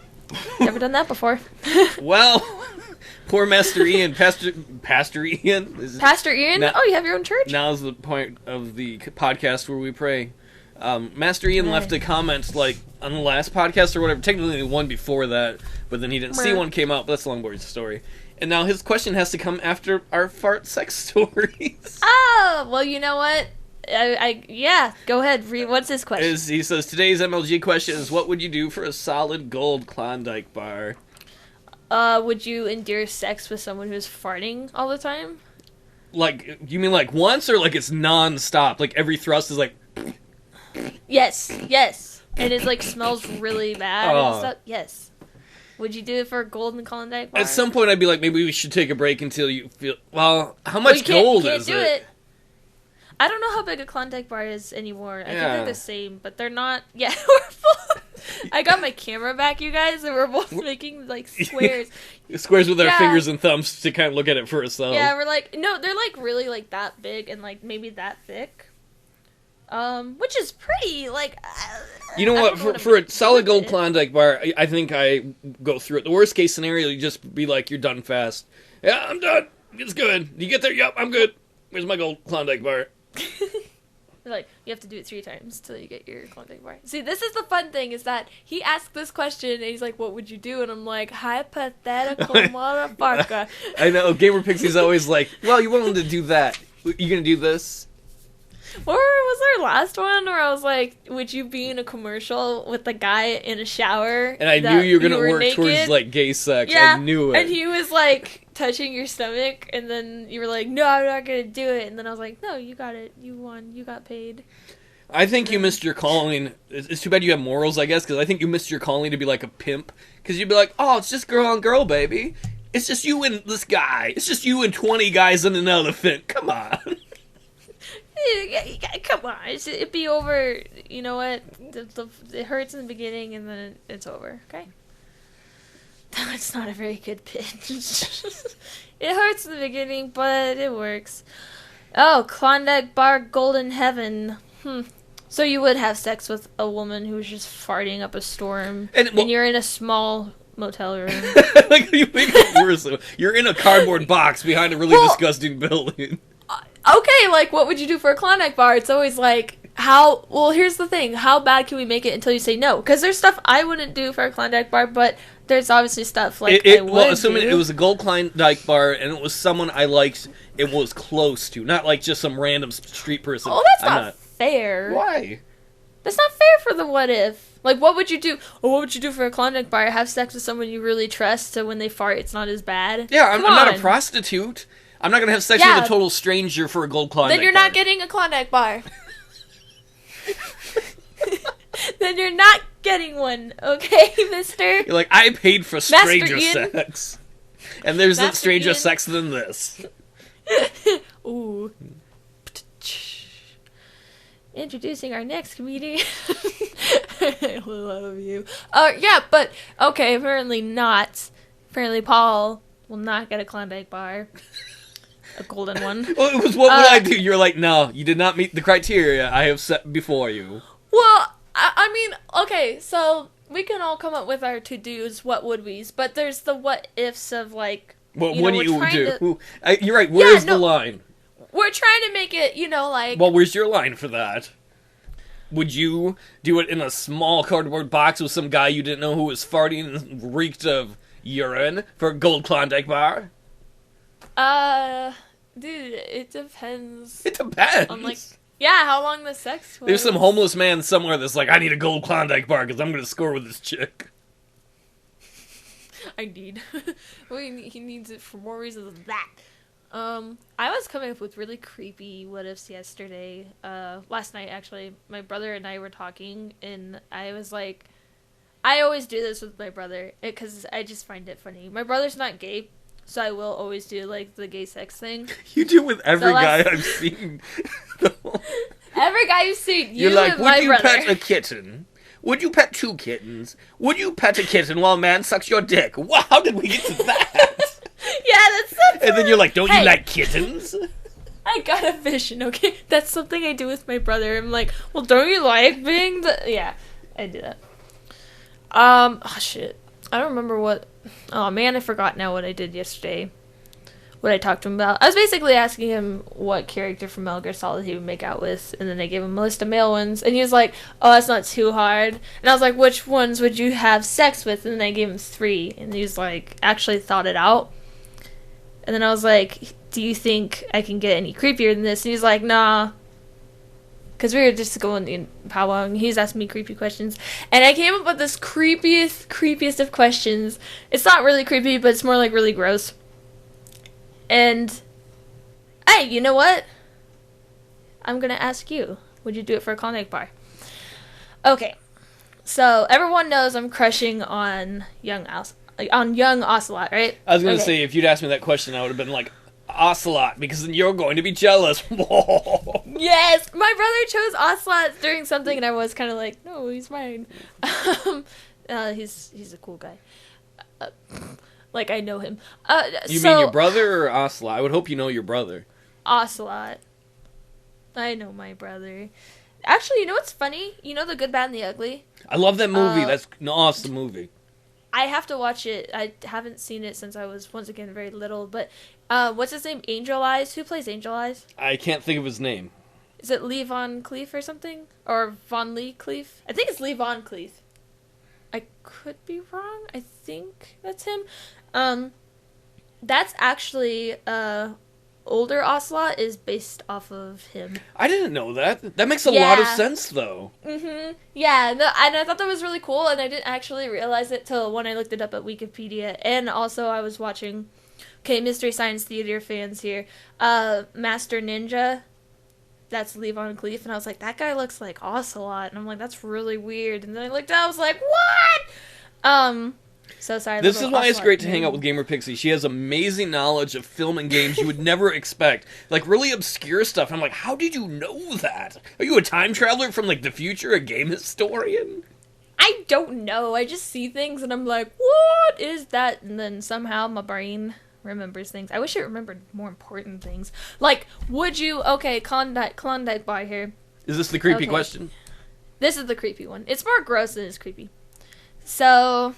never done that before. Well, poor Master Ian. Pastor Ian? Pastor Ian? Now, you have your own church? Now's the point of the podcast where we pray. Master Ian left a comment, like, on the last podcast or whatever, technically the one before that, but then he didn't see one came out, but that's a long boring story. And now his question has to come after our fart sex stories. Oh, well, you know what? Yeah, go ahead. What's his question? He says, today's MLG question is, what would you do for a solid gold Klondike bar? Would you endure sex with someone who's farting all the time? Like, you mean like once, or like it's non-stop? Like every thrust is like... Yes. And it, like, smells really bad and stuff? Yes. Would you do it for a golden Klondike bar? At some point I'd be like, maybe we should take a break until you feel... Well, how much gold is it? I don't know how big a Klondike bar is anymore. I think they're the same, but they're not... Yeah, we're both... I got my camera back, you guys, and we're both making, like, squares. Squares with our fingers and thumbs to kind of look at it for ourselves. Yeah, we're like... No, they're, like, really, like, that big and, like, maybe that thick. Which is pretty, like... You know what? For a solid gold Klondike bar, I think I go through it. The worst case scenario, you just be like, you're done fast. Yeah, I'm done. It's good. You get there? Yep, I'm good. Where's my gold Klondike bar? Like, you have to do it 3 times till you get your Klondike bar. See, this is the fun thing, is that he asked this question, and he's like, what would you do? And I'm like, hypothetical motherfucker. I know, Gamerpixie's always like, well, you're willing to do that. You gonna do this? What was our last one where I was like, would you be in a commercial with a guy in a shower? And I knew you were gonna work naked? towards, like, gay sex. Yeah, I knew it. And he was, like, touching your stomach, and then you were like, no, I'm not gonna do it. And then I was like, no, you got it. You won. You got paid. I think you missed your calling. It's too bad you have morals, I guess, because I think you missed your calling to be, like, a pimp. Because you'd be like, oh, it's just girl on girl, baby. It's just you and this guy. It's just you and 20 guys and an elephant. Come on. Come on, it'd be over. You know what? It hurts in the beginning, and then it's over. Okay. That's not a very good pitch. It hurts in the beginning, but it works. Oh, Klondike bar, golden heaven. So you would have sex with a woman who's just farting up a storm, and you're in a small motel room. Like, you make it worse. You're in a cardboard box behind a really disgusting building. Okay, like, what would you do for a Klondike bar? It's always like, here's the thing. How bad can we make it until you say no? Because there's stuff I wouldn't do for a Klondike bar, but there's obviously stuff, like, I would Well, assuming do. it was a gold Klondike bar, and it was someone I liked, it was close to. Not, like, just some random street person. Oh, that's not fair. Why? That's not fair for the what if. Like, what would you do? Or what would you do for a Klondike bar? Have sex with someone you really trust, so when they fart, it's not as bad? Yeah, I'm not a prostitute. I'm not going to have sex with a total stranger for a gold Klondike Then you're bar. not getting a Klondike bar. Then you're not getting one, okay, mister? You're like, I paid for stranger sex. And there's Master stranger Ian. sex than this. Ooh. Introducing our next comedian. I love you. Yeah, but, okay, apparently not. Apparently Paul will not get a Klondike bar. A golden one. Well, it was, what would I do? You're like, no, you did not meet the criteria I have set before you. Well, I mean, okay, so we can all come up with our to-dos, what would-we's, but there's the what-ifs of, like... What do you do? You're right, where's the line? We're trying to make it, like... Well, where's your line for that? Would you do it in a small cardboard box with some guy you didn't know who was farting and reeked of urine for a gold Klondike bar? Dude, it depends. It depends. On, like... Yeah, how long the sex was. There's some homeless man somewhere that's like, I need a gold Klondike bar because I'm going to score with this chick. I need. He needs it for more reasons than that. I was coming up with really creepy what-ifs yesterday. Last night, actually. My brother and I were talking, and I was like... I always do this with my brother, because I just find it funny. My brother's not gay, so I will always do, like, the gay sex thing. You do with every guy I've seen. Every guy you've seen, You're like, would you pet a kitten? Would you pet 2 kittens? Would you pet a kitten while a man sucks your dick? Wow, how did we get to that? Yeah, that's and then you're like, don't you like kittens? I got a vision, okay? That's something I do with my brother. I'm like, well, don't you like being the... Yeah, I do that. Oh, shit. I don't remember what... Oh, man, I forgot now what I did yesterday. What I talked to him about. I was basically asking him what character from Metal Gear Solid he would make out with, and then I gave him a list of male ones, and he was like, oh, that's not too hard. And I was like, which ones would you have sex with? And then I gave him 3, and he was like, actually thought it out. And then I was like, do you think I can get any creepier than this? And he's like, nah. Because we were just going in powwow, and he's asking me creepy questions. And I came up with this creepiest of questions. It's not really creepy, but it's more like really gross. And, hey, you know what? I'm going to ask you. Would you do it for a Klondike bar? Okay. So, everyone knows I'm crushing on young Ocelot, right? I was going to say, if you'd asked me that question, I would have been like, Ocelot, because then you're going to be jealous. Yes! My brother chose Ocelot during something, and I was kind of like, no, he's mine. He's a cool guy. Like, I know him. You mean your brother or Ocelot? I would hope you know your brother. Ocelot. I know my brother. Actually, you know what's funny? You know The Good, Bad, and the Ugly? I love that movie. That's an awesome movie. I have to watch it. I haven't seen it since I was, once again, very little. But, what's his name? Angel Eyes? Who plays Angel Eyes? I can't think of his name. Is it Lee Von Cleef or something? Or Von Lee Cleef? I think it's Lee Von Cleef. I could be wrong. I think that's him. That's actually, older Ocelot is based off of him. I didn't know that. That makes a lot of sense, though. Mm-hmm. Yeah, and I thought that was really cool, and I didn't actually realize it till when I looked it up at Wikipedia. And also I was watching, Mystery Science Theater fans here, Master Ninja. That's Lee Von Cleef, and I was like, that guy looks like Ocelot, and I'm like, that's really weird. And then I looked at it, I was like, what? So sorry. This is why it's great to hang out with Gamerpixie. She has amazing knowledge of film and games you would never expect. Like, really obscure stuff. I'm like, how did you know that? Are you a time traveler from, like, the future? A game historian? I don't know. I just see things, and I'm like, what is that? And then somehow my brain remembers things. I wish it remembered more important things. Like, would you... Okay, Klondike bar here. Is this the creepy question? This is the creepy one. It's more gross than it's creepy. So...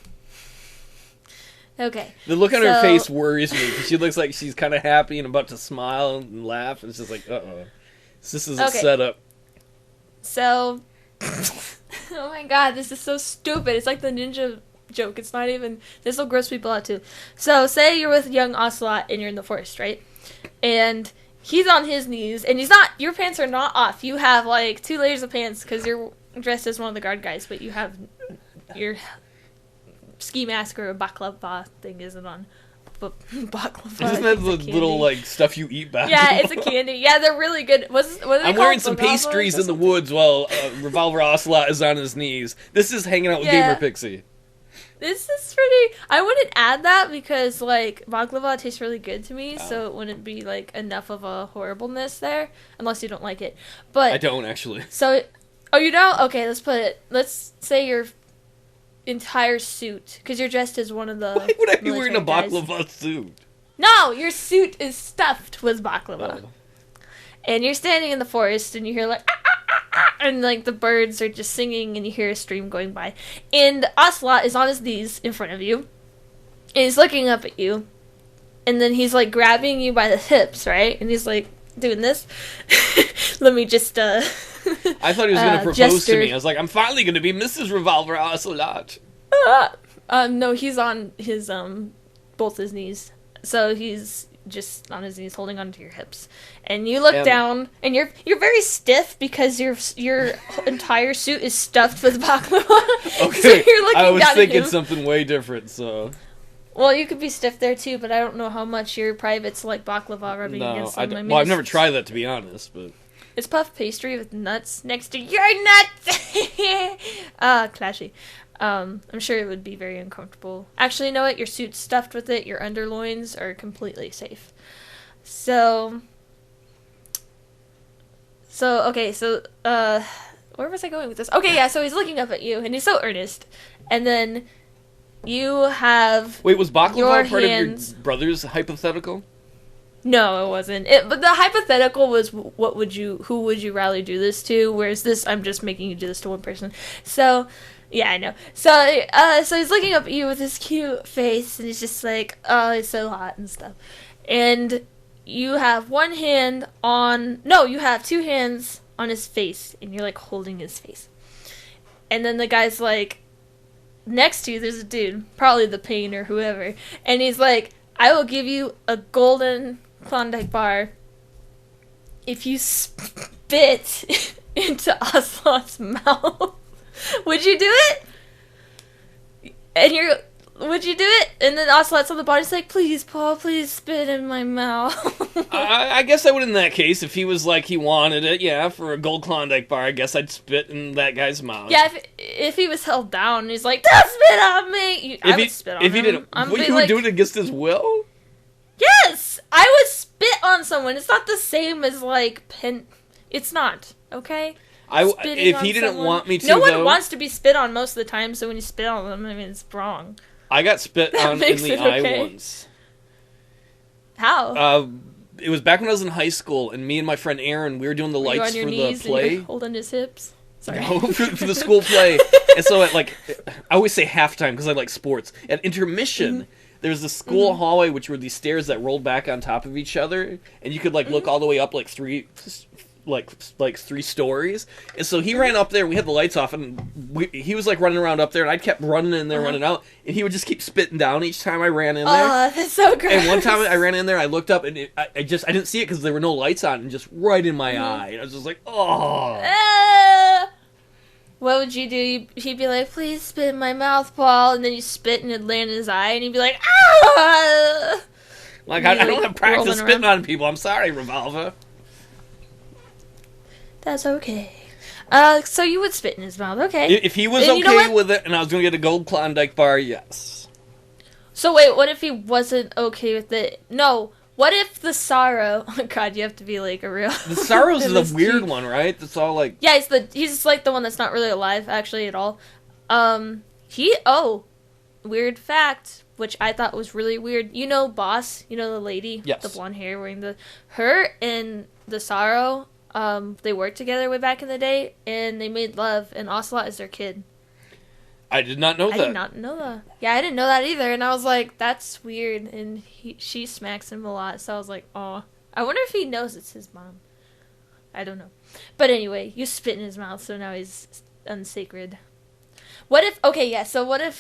Okay. The look on her face worries me, because she looks like she's kind of happy and about to smile and laugh, and it's just like, uh-oh. This is a setup. So... Oh my god, this is so stupid. It's like the ninja joke. It's not even... This will gross people out, too. So, say you're with young Ocelot, and you're in the forest, right? And he's on his knees, and he's not... Your pants are not off. You have, like, 2 layers of pants, because you're dressed as one of the guard guys, but you have your... ski mask or a baklava thing isn't on. But baklava. Isn't that the little, like, stuff you eat baklava? Yeah, it's a candy. Yeah, they're really good. What are they I'm wearing some pastries in the woods while Revolver Ocelot is on his knees. This is hanging out with Gamerpixie. This is pretty... I wouldn't add that because, like, baklava tastes really good to me, so it wouldn't be, like, enough of a horribleness there, unless you don't like it. But I don't, actually. So... Oh, you don't? Okay, let's say you're... entire suit, because you're dressed as one of the... Why would I be wearing a baklava suit? No, your suit is stuffed with baklava. Oh. And you're standing in the forest, and you hear like... Ah, ah, ah, ah, and like the birds are just singing, and you hear a stream going by, and Ocelot is on his knees in front of you, and he's looking up at you, and then he's like grabbing you by the hips, right? And he's like doing this. Let me just I thought he was going to propose to me. I was like, I'm finally going to be Mrs. Revolver Ocelot. No, he's on his both his knees, so he's just on his knees holding onto your hips, and you look down, and you're very stiff because your entire suit is stuffed with baklava. Okay, so you're looking I was down thinking at him. something way different. So, well, you could be stiff there too, but I don't know how much your privates like baklava rubbing against them. Well, I've never tried that, to be honest, but it's puff pastry with nuts next to your nuts. Clashy. I'm sure it would be very uncomfortable. Actually, you know what? Your suit's stuffed with it. Your underloins are completely safe. So, where was I going with this? Okay, yeah, so he's looking up at you, and he's so earnest. And then you have... Wait, was baklava part of your brother's hypothetical? No, it wasn't. But the hypothetical was, who would you rather do this to? Whereas this, I'm just making you do this to one person. So... yeah, I know. So he's looking up at you with his cute face, and he's just like, oh, it's so hot and stuff. And you have one hand on... no, you have two hands on his face, and you're, like, holding his face. And then the guy's like, next to you, there's a dude, probably the pain or whoever, and he's like, I will give you a golden Klondike bar if you spit into Ocelot's mouth. Would you do it? Would you do it? And then Ocelot's on the body's like, please, Paul, please spit in my mouth. I guess I would in that case. If he was like he wanted it, yeah, for a gold Klondike bar, I guess I'd spit in that guy's mouth. Yeah, if he was held down, he's like, don't spit on me. I would spit on him. If he didn't, you would do it against his will? Yes! I would spit on someone. It's not the same as, like, it's not, okay? If he didn't want me to, no one wants to be spit on most of the time, so when you spit on them, I mean, it's wrong. I got spit on in the eye once. How? It was back when I was in high school, and me and my friend Aaron, we were doing the lights for the play. Holding his hips? Sorry. No, for the school play. And so I always say halftime because I like sports. At intermission, there's the school hallway, which were these stairs that rolled back on top of each other, and you could look all the way up three stories. And so he ran up there, and we had the lights off, and he was running around up there, and I kept running in there, running out, and he would just keep spitting down each time I ran in there. Oh, that's so gross. And one time I ran in there, I looked up, and I didn't see it because there were no lights on, and just right in my eye. And I was just like, oh. What would you do? He'd be like, please spit in my mouth, Paul. And then you spit and it'd land in his eye, and he'd be like, ah! I don't have practice spitting on people. I'm sorry, Revolver. That's okay. So you would spit in his mouth, okay. If he was okay with it and I was going to get a gold Klondike bar, yes. So wait, what if he wasn't okay with it? No, what if the sorrow... Oh god, you have to be a real... The sorrow's the weird one, right? That's all Yeah, he's the one that's not really alive, actually, at all. Weird fact, which I thought was really weird. You know Boss? You know the lady? Yes. The blonde hair wearing her and the sorrow... they worked together way back in the day, and they made love, and Ocelot is their kid. I did not know that. I did not know that. Yeah, I didn't know that either, and I was like, that's weird, and she smacks him a lot, so I was like, aw. I wonder if he knows it's his mom. I don't know. But anyway, you spit in his mouth, so now he's unsacred. What if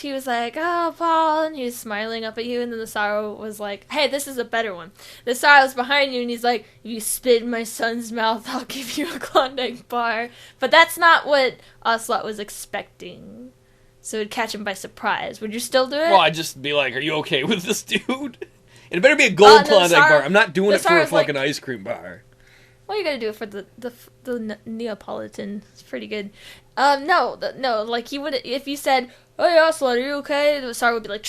he was like, oh, Paul, and he was smiling up at you, and then the sorrow was like, hey, this is a better one. The sorrow's behind you, and he's like, if you spit in my son's mouth, I'll give you a Klondike bar. But that's not what Ocelot was expecting. So it'd catch him by surprise. Would you still do it? Well, I'd just be like, are you okay with this, dude? It better be a gold Klondike bar. I'm not doing it for a fucking ice cream bar. Well, you gotta do it for the Neapolitan. It's pretty good. No, he would, if you said, hey, Ocelot, are you okay? The sorrow would be like,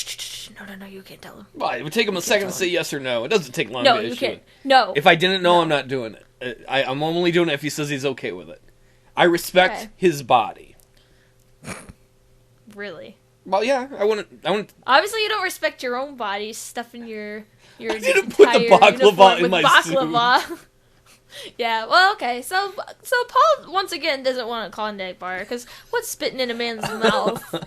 no, you can't tell him. Well, it would take him a second to say yes or no. It doesn't take long to issue. You can't. No. If I didn't know, I'm not doing it. I'm only doing it if he says he's okay with it. I respect his body. Really? Well, yeah, I wouldn't. Obviously, you don't respect your own body, stuffing your I didn't put the baklava in my baklava. suit. Yeah, well, okay. So Paul, once again, doesn't want a Klondike bar, because what's spitting in a man's mouth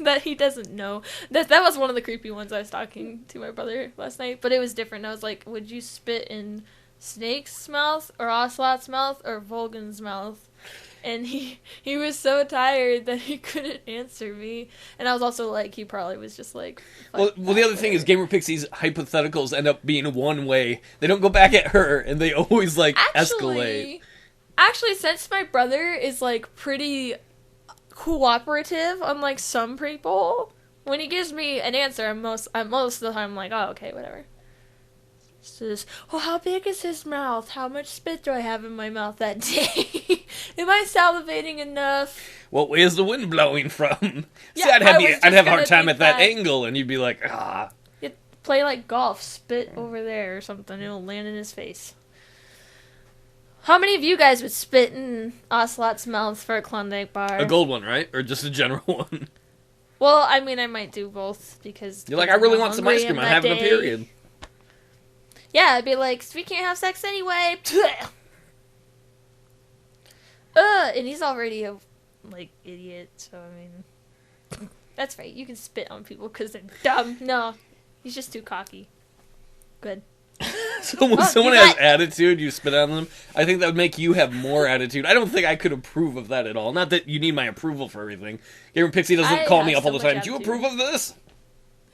that he doesn't know? That was one of the creepy ones I was talking to my brother last night, but it was different. I was like, would you spit in Snake's mouth, or Ocelot's mouth, or Volgan's mouth? And he was so tired that he couldn't answer me. And I was also like, he probably was just like... Well, the other thing is Gamer Pixie's hypotheticals end up being one way. They don't go back at her, and they always, like, escalate. Actually, since my brother is, like, pretty cooperative, unlike some people, when he gives me an answer, I'm most of the time like, oh, okay, whatever. Says, well, how big is his mouth? How much spit do I have in my mouth that day? Am I salivating enough? What way is the wind blowing from? Yeah, See, I'd have a hard time at that that angle, and you'd be like, ah. You'd play like golf, spit over there or something, it'll land in his face. How many of you guys would spit in Ocelot's mouth for a Klondike bar? A gold one, right? Or just a general one? Well, I mean, I might do both, because... You're like, I really want some ice cream, I'm having a period. Yeah, I'd be like, we can't have sex anyway. And he's already a, like, idiot, so, I mean... That's right, you can spit on people because they're dumb. No, he's just too cocky. Good. So when someone has attitude, you spit on them, I think that would make you have more attitude. I don't think I could approve of that at all. Not that you need my approval for everything. Gamer Pixie doesn't call me up all the time. Do you approve of this?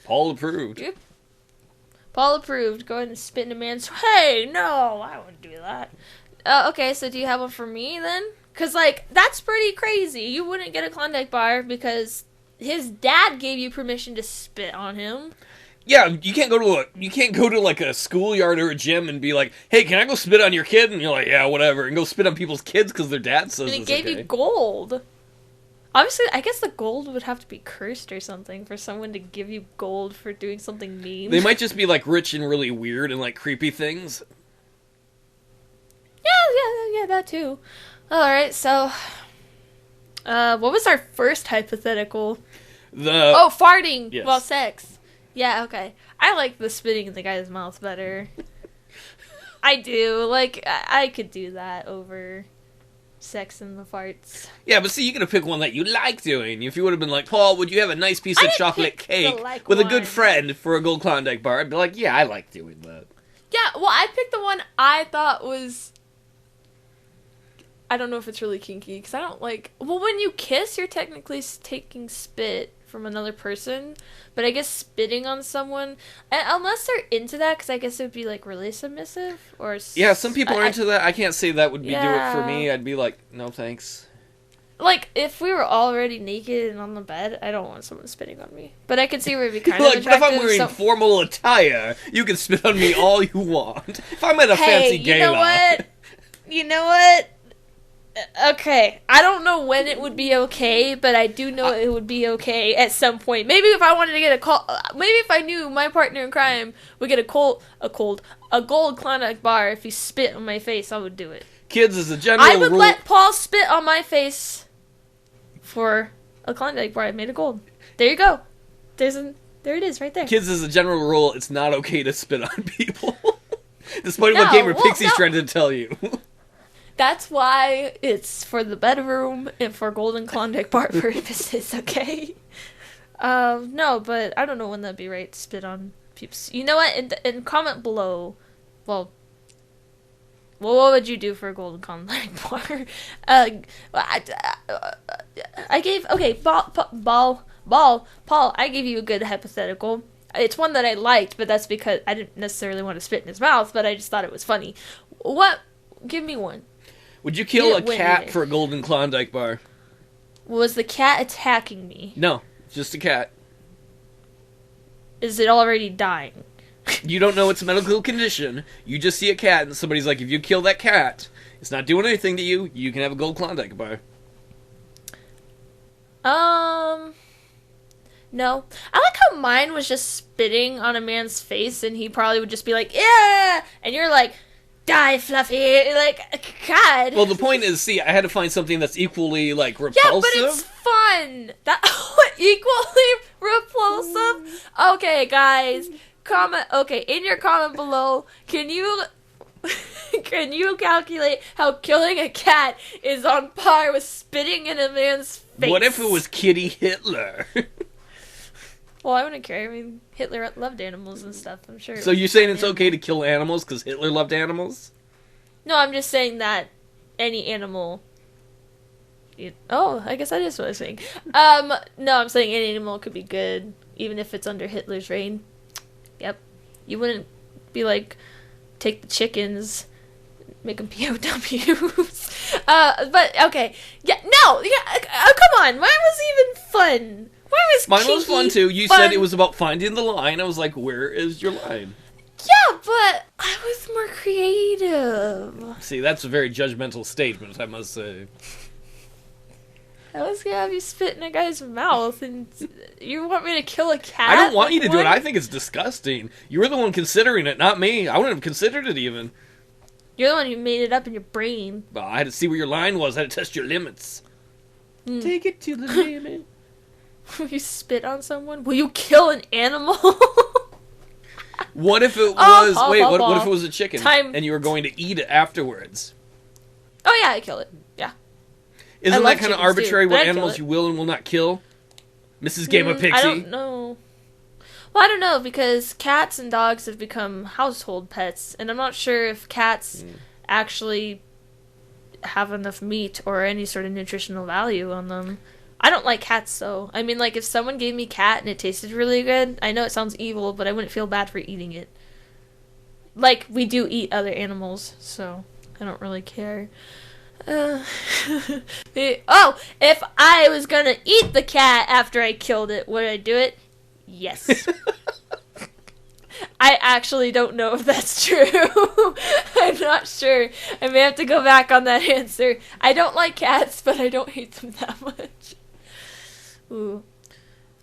Paul approved. Yep. Paul approved. Go ahead and spit in a man's... Hey, no, I wouldn't do that. Okay, so do you have one for me, then? Because, like, that's pretty crazy. You wouldn't get a Klondike bar because his dad gave you permission to spit on him. Yeah, you can't go to like a schoolyard or a gym and be like, "Hey, can I go spit on your kid?" And you're like, "Yeah, whatever," and go spit on people's kids because their dad says it's okay. And it gave you gold. Obviously, I guess the gold would have to be cursed or something for someone to give you gold for doing something mean. They might just be, like, rich and really weird and, like, creepy things. Yeah, that too. Alright, so... what was our first hypothetical? Farting while sex. Yeah, okay. I like the spitting in the guy's mouth better. I do. Like, I could do that over... sex and the farts. Yeah, but see, you gotta pick one that you like doing. If you would have been like, Paul, would you have a nice piece of chocolate cake with a good friend for a gold Klondike bar? I'd be like, yeah, I like doing that. Yeah, well, I picked the one I thought was... I don't know if it's really kinky, because I don't like... Well, when you kiss, you're technically taking spit from another person, but I guess spitting on someone, unless they're into that, because I guess it would be, like, really submissive, or... Yeah, some people are into that. I can't say that would do it for me. I'd be like, no thanks. Like, if we were already naked and on the bed, I don't want someone spitting on me. But I can see where it'd be kind of attractive. But if I'm wearing formal attire, you can spit on me all you want. If I'm at a fancy gala... You know what? Okay, I don't know when it would be okay, but I do know it would be okay at some point. Maybe if I wanted to get maybe if I knew my partner in crime would get a gold Klondike bar if he spit on my face, I would do it. Kids, as a general rule... I would let Paul spit on my face for a Klondike bar I made of gold. There you go. There it is, right there. Kids, as a general rule, it's not okay to spit on people. Despite what Gamer Pixie's trying to tell you. That's why it's for the bedroom and for golden Klondike bar purposes, okay? No, but I don't know when that'd be right to spit on people. You know what? And comment below. Well, what would you do for a golden Klondike bar? I gave... Okay, Paul, I gave you a good hypothetical. It's one that I liked, but that's because I didn't necessarily want to spit in his mouth, but I just thought it was funny. What? Give me one. Would you kill a cat for a golden Klondike bar? Was the cat attacking me? No, just a cat. Is it already dying? You don't know its medical condition. You just see a cat, and somebody's like, if you kill that cat, it's not doing anything to you, you can have a gold Klondike bar. No. I like how mine was just spitting on a man's face, and he probably would just be like, yeah! And you're like... Die, Fluffy! Like, God! Well, the point is, see, I had to find something that's equally, like, repulsive. Yeah, but it's fun! Equally repulsive? Okay, guys. In your comment below, can you Can you calculate how killing a cat is on par with spitting in a man's face? What if it was Kitty Hitler? Well, I wouldn't care. I mean, Hitler loved animals and stuff, I'm sure. So you're saying it's okay to kill animals because Hitler loved animals? No, I'm just saying that any animal... Oh, I guess that is what I was saying. No, I'm saying any animal could be good, even if it's under Hitler's reign. Yep. You wouldn't be like, take the chickens, make them POWs. But, okay. Yeah, no! Yeah, come on! Mine was even fun! Mine was fun too. You said it was about finding the line. I was like, where is your line? Yeah, but I was more creative. See, that's a very judgmental statement, I must say. I was gonna have you spit in a guy's mouth, and you want me to kill a cat? I don't want you to do it. I think it's disgusting. You were the one considering it, not me. I wouldn't have considered it even. You're the one who made it up in your brain. Well, I had to see where your line was. I had to test your limits. Take it to the limit. Will you spit on someone? Will you kill an animal? What if it was... what if it was a chicken Time. and you were going to eat it afterwards? Oh yeah, I kill it. Yeah. Isn't love that kind of chickens, arbitrary too, but what I'd kill animals it. you will and will not kill? Mrs. Gamerpixie? I don't know. Well, I don't know, because cats and dogs have become household pets, and I'm not sure if cats actually have enough meat or any sort of nutritional value on them. I don't like cats, though. I mean, like, if someone gave me cat and it tasted really good, I know it sounds evil, but I wouldn't feel bad for eating it. Like, we do eat other animals, so I don't really care. If I was gonna eat the cat after I killed it, would I do it? Yes. I actually don't know if that's true. I'm not sure. I may have to go back on that answer. I don't like cats, but I don't hate them that much. Ooh.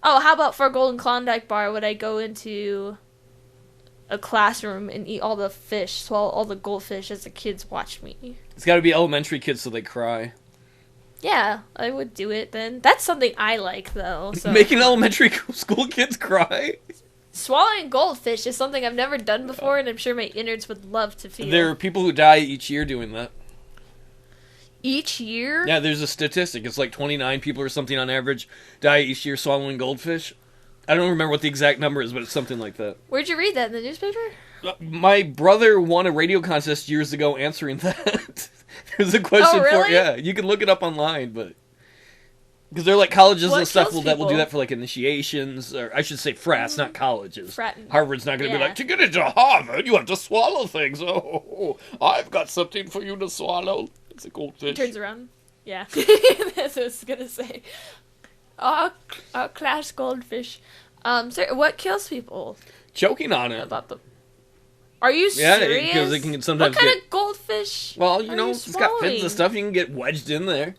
Oh, how about for a Golden Klondike bar, would I go into a classroom and eat all the fish, swallow all the goldfish as the kids watch me? It's got to be elementary kids so they cry. Yeah, I would do it then. That's something I like, though. So. Making elementary school kids cry? Swallowing goldfish is something I've never done before, and I'm sure my innards would love to feel. There are people who die each year doing that. Each year? Yeah, there's a statistic. It's like 29 people or something on average die each year swallowing goldfish. I don't remember what the exact number is, but it's something like that. Where'd you read that, in the newspaper? My brother won a radio contest years ago answering that. There's a question really? for... Yeah, you can look it up online, but... Because they're like colleges What and stuff kills that will do people? that for like initiations, or I should say frats, not colleges. Fratton. Harvard's not going to be Yeah. like, to get into Harvard, you have to swallow things. Oh, I've got something for you to swallow. It's a goldfish. Turns around. Yeah. That's what I was gonna say. Oh, class goldfish. Sir, what kills people Choking on it. about them? Are you Yeah, serious? because it can sometimes what kind get... of goldfish Well, you are know, you it's got fins swallowing? and stuff. You can get wedged in there.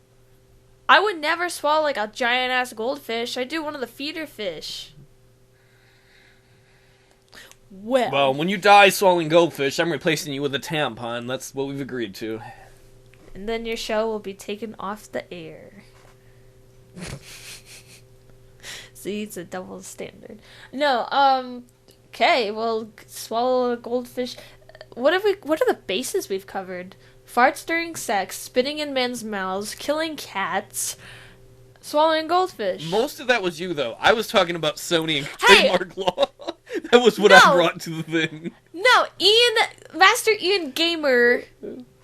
I would never swallow like a giant ass goldfish. I'd do one of the feeder fish. Well, when you die swallowing goldfish, I'm replacing you with a tampon. That's what we've agreed to. And then your show will be taken off the air. See, it's a double standard. No, okay, well, swallow a goldfish. What are the bases we've covered? Farts during sex, spitting in men's mouths, killing cats, swallowing goldfish. Most of that was you, though. I was talking about Sony and Hey! trademark law. That was what I brought to the thing. No, Master Ian Gamer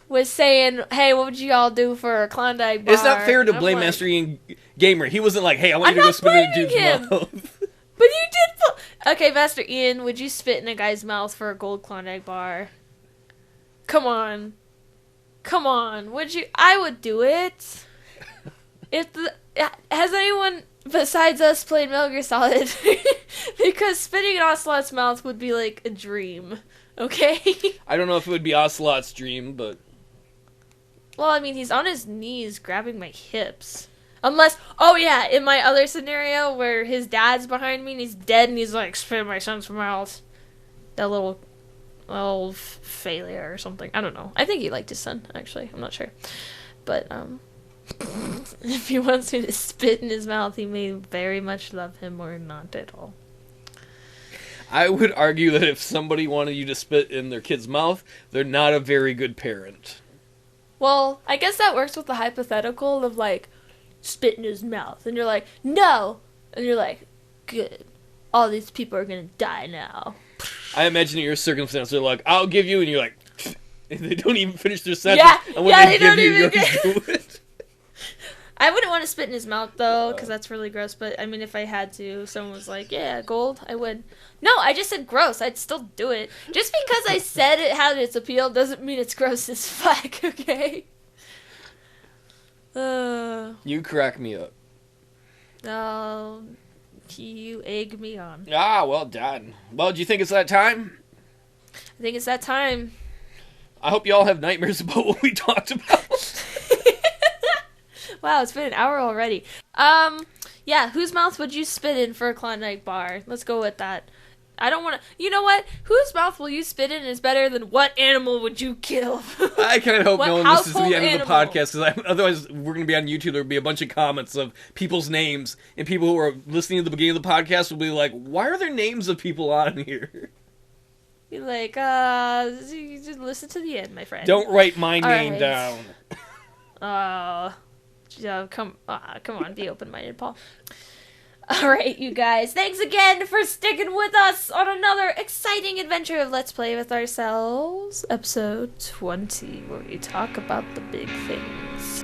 was saying, hey, what would you all do for a Klondike bar? It's not fair to And I'm blame like, Master Ian Gamer. He wasn't like, hey, I want I'm you to go not spit in a blaming dude's him. mouth. But you did. Okay, Master Ian, would you spit in a guy's mouth for a gold Klondike bar? Come on. Would you? I would do it. Has anyone besides us played Metal Gear Solid? Because spitting in Ocelot's mouth would be like a dream. Okay. I don't know if it would be Ocelot's dream, but... Well, I mean, he's on his knees grabbing my hips. Unless, oh yeah, in my other scenario where his dad's behind me and he's dead and he's like, spit in my son's mouth. That little failure or something. I don't know. I think he liked his son, actually. I'm not sure. But, if he wants me to spit in his mouth, he may very much love him or not at all. I would argue that if somebody wanted you to spit in their kid's mouth, they're not a very good parent. Well, I guess that works with the hypothetical of, like, spit in his mouth. And you're like, no! And you're like, good. All these people are gonna die now. I imagine in your circumstance, they're like, I'll give you, and you're like, and they don't even finish their sentence. Yeah, and when yeah, they give you, you're do it. I wouldn't want to spit in his mouth, though, because that's really gross. But, I mean, if I had to, someone was like, yeah, gold, I would. No, I just said gross. I'd still do it. Just because I said it had its appeal doesn't mean it's gross as fuck, okay? You crack me up. Oh, you egg me on. Ah, well done. Well, do you think it's that time? I think it's that time. I hope you all have nightmares about what we talked about. Wow, it's been an hour already. Yeah, whose mouth would you spit in for a Klondike bar? Let's go with that. I don't want to... You know what? Whose mouth will you spit in is better than what animal would you kill? I kind of hope no one listens to the end animal? of the podcast, because otherwise we're going to be on YouTube. There will be a bunch of comments of people's names, and people who are listening to the beginning of the podcast will be like, why are there names of people on here? Be like, you just listen to the end, my friend. Don't write my name down. Yeah, come on, be open-minded, Paul. Alright, you guys, thanks again for sticking with us on another exciting adventure of Let's Play With Ourselves, episode 20, where we talk about the big things.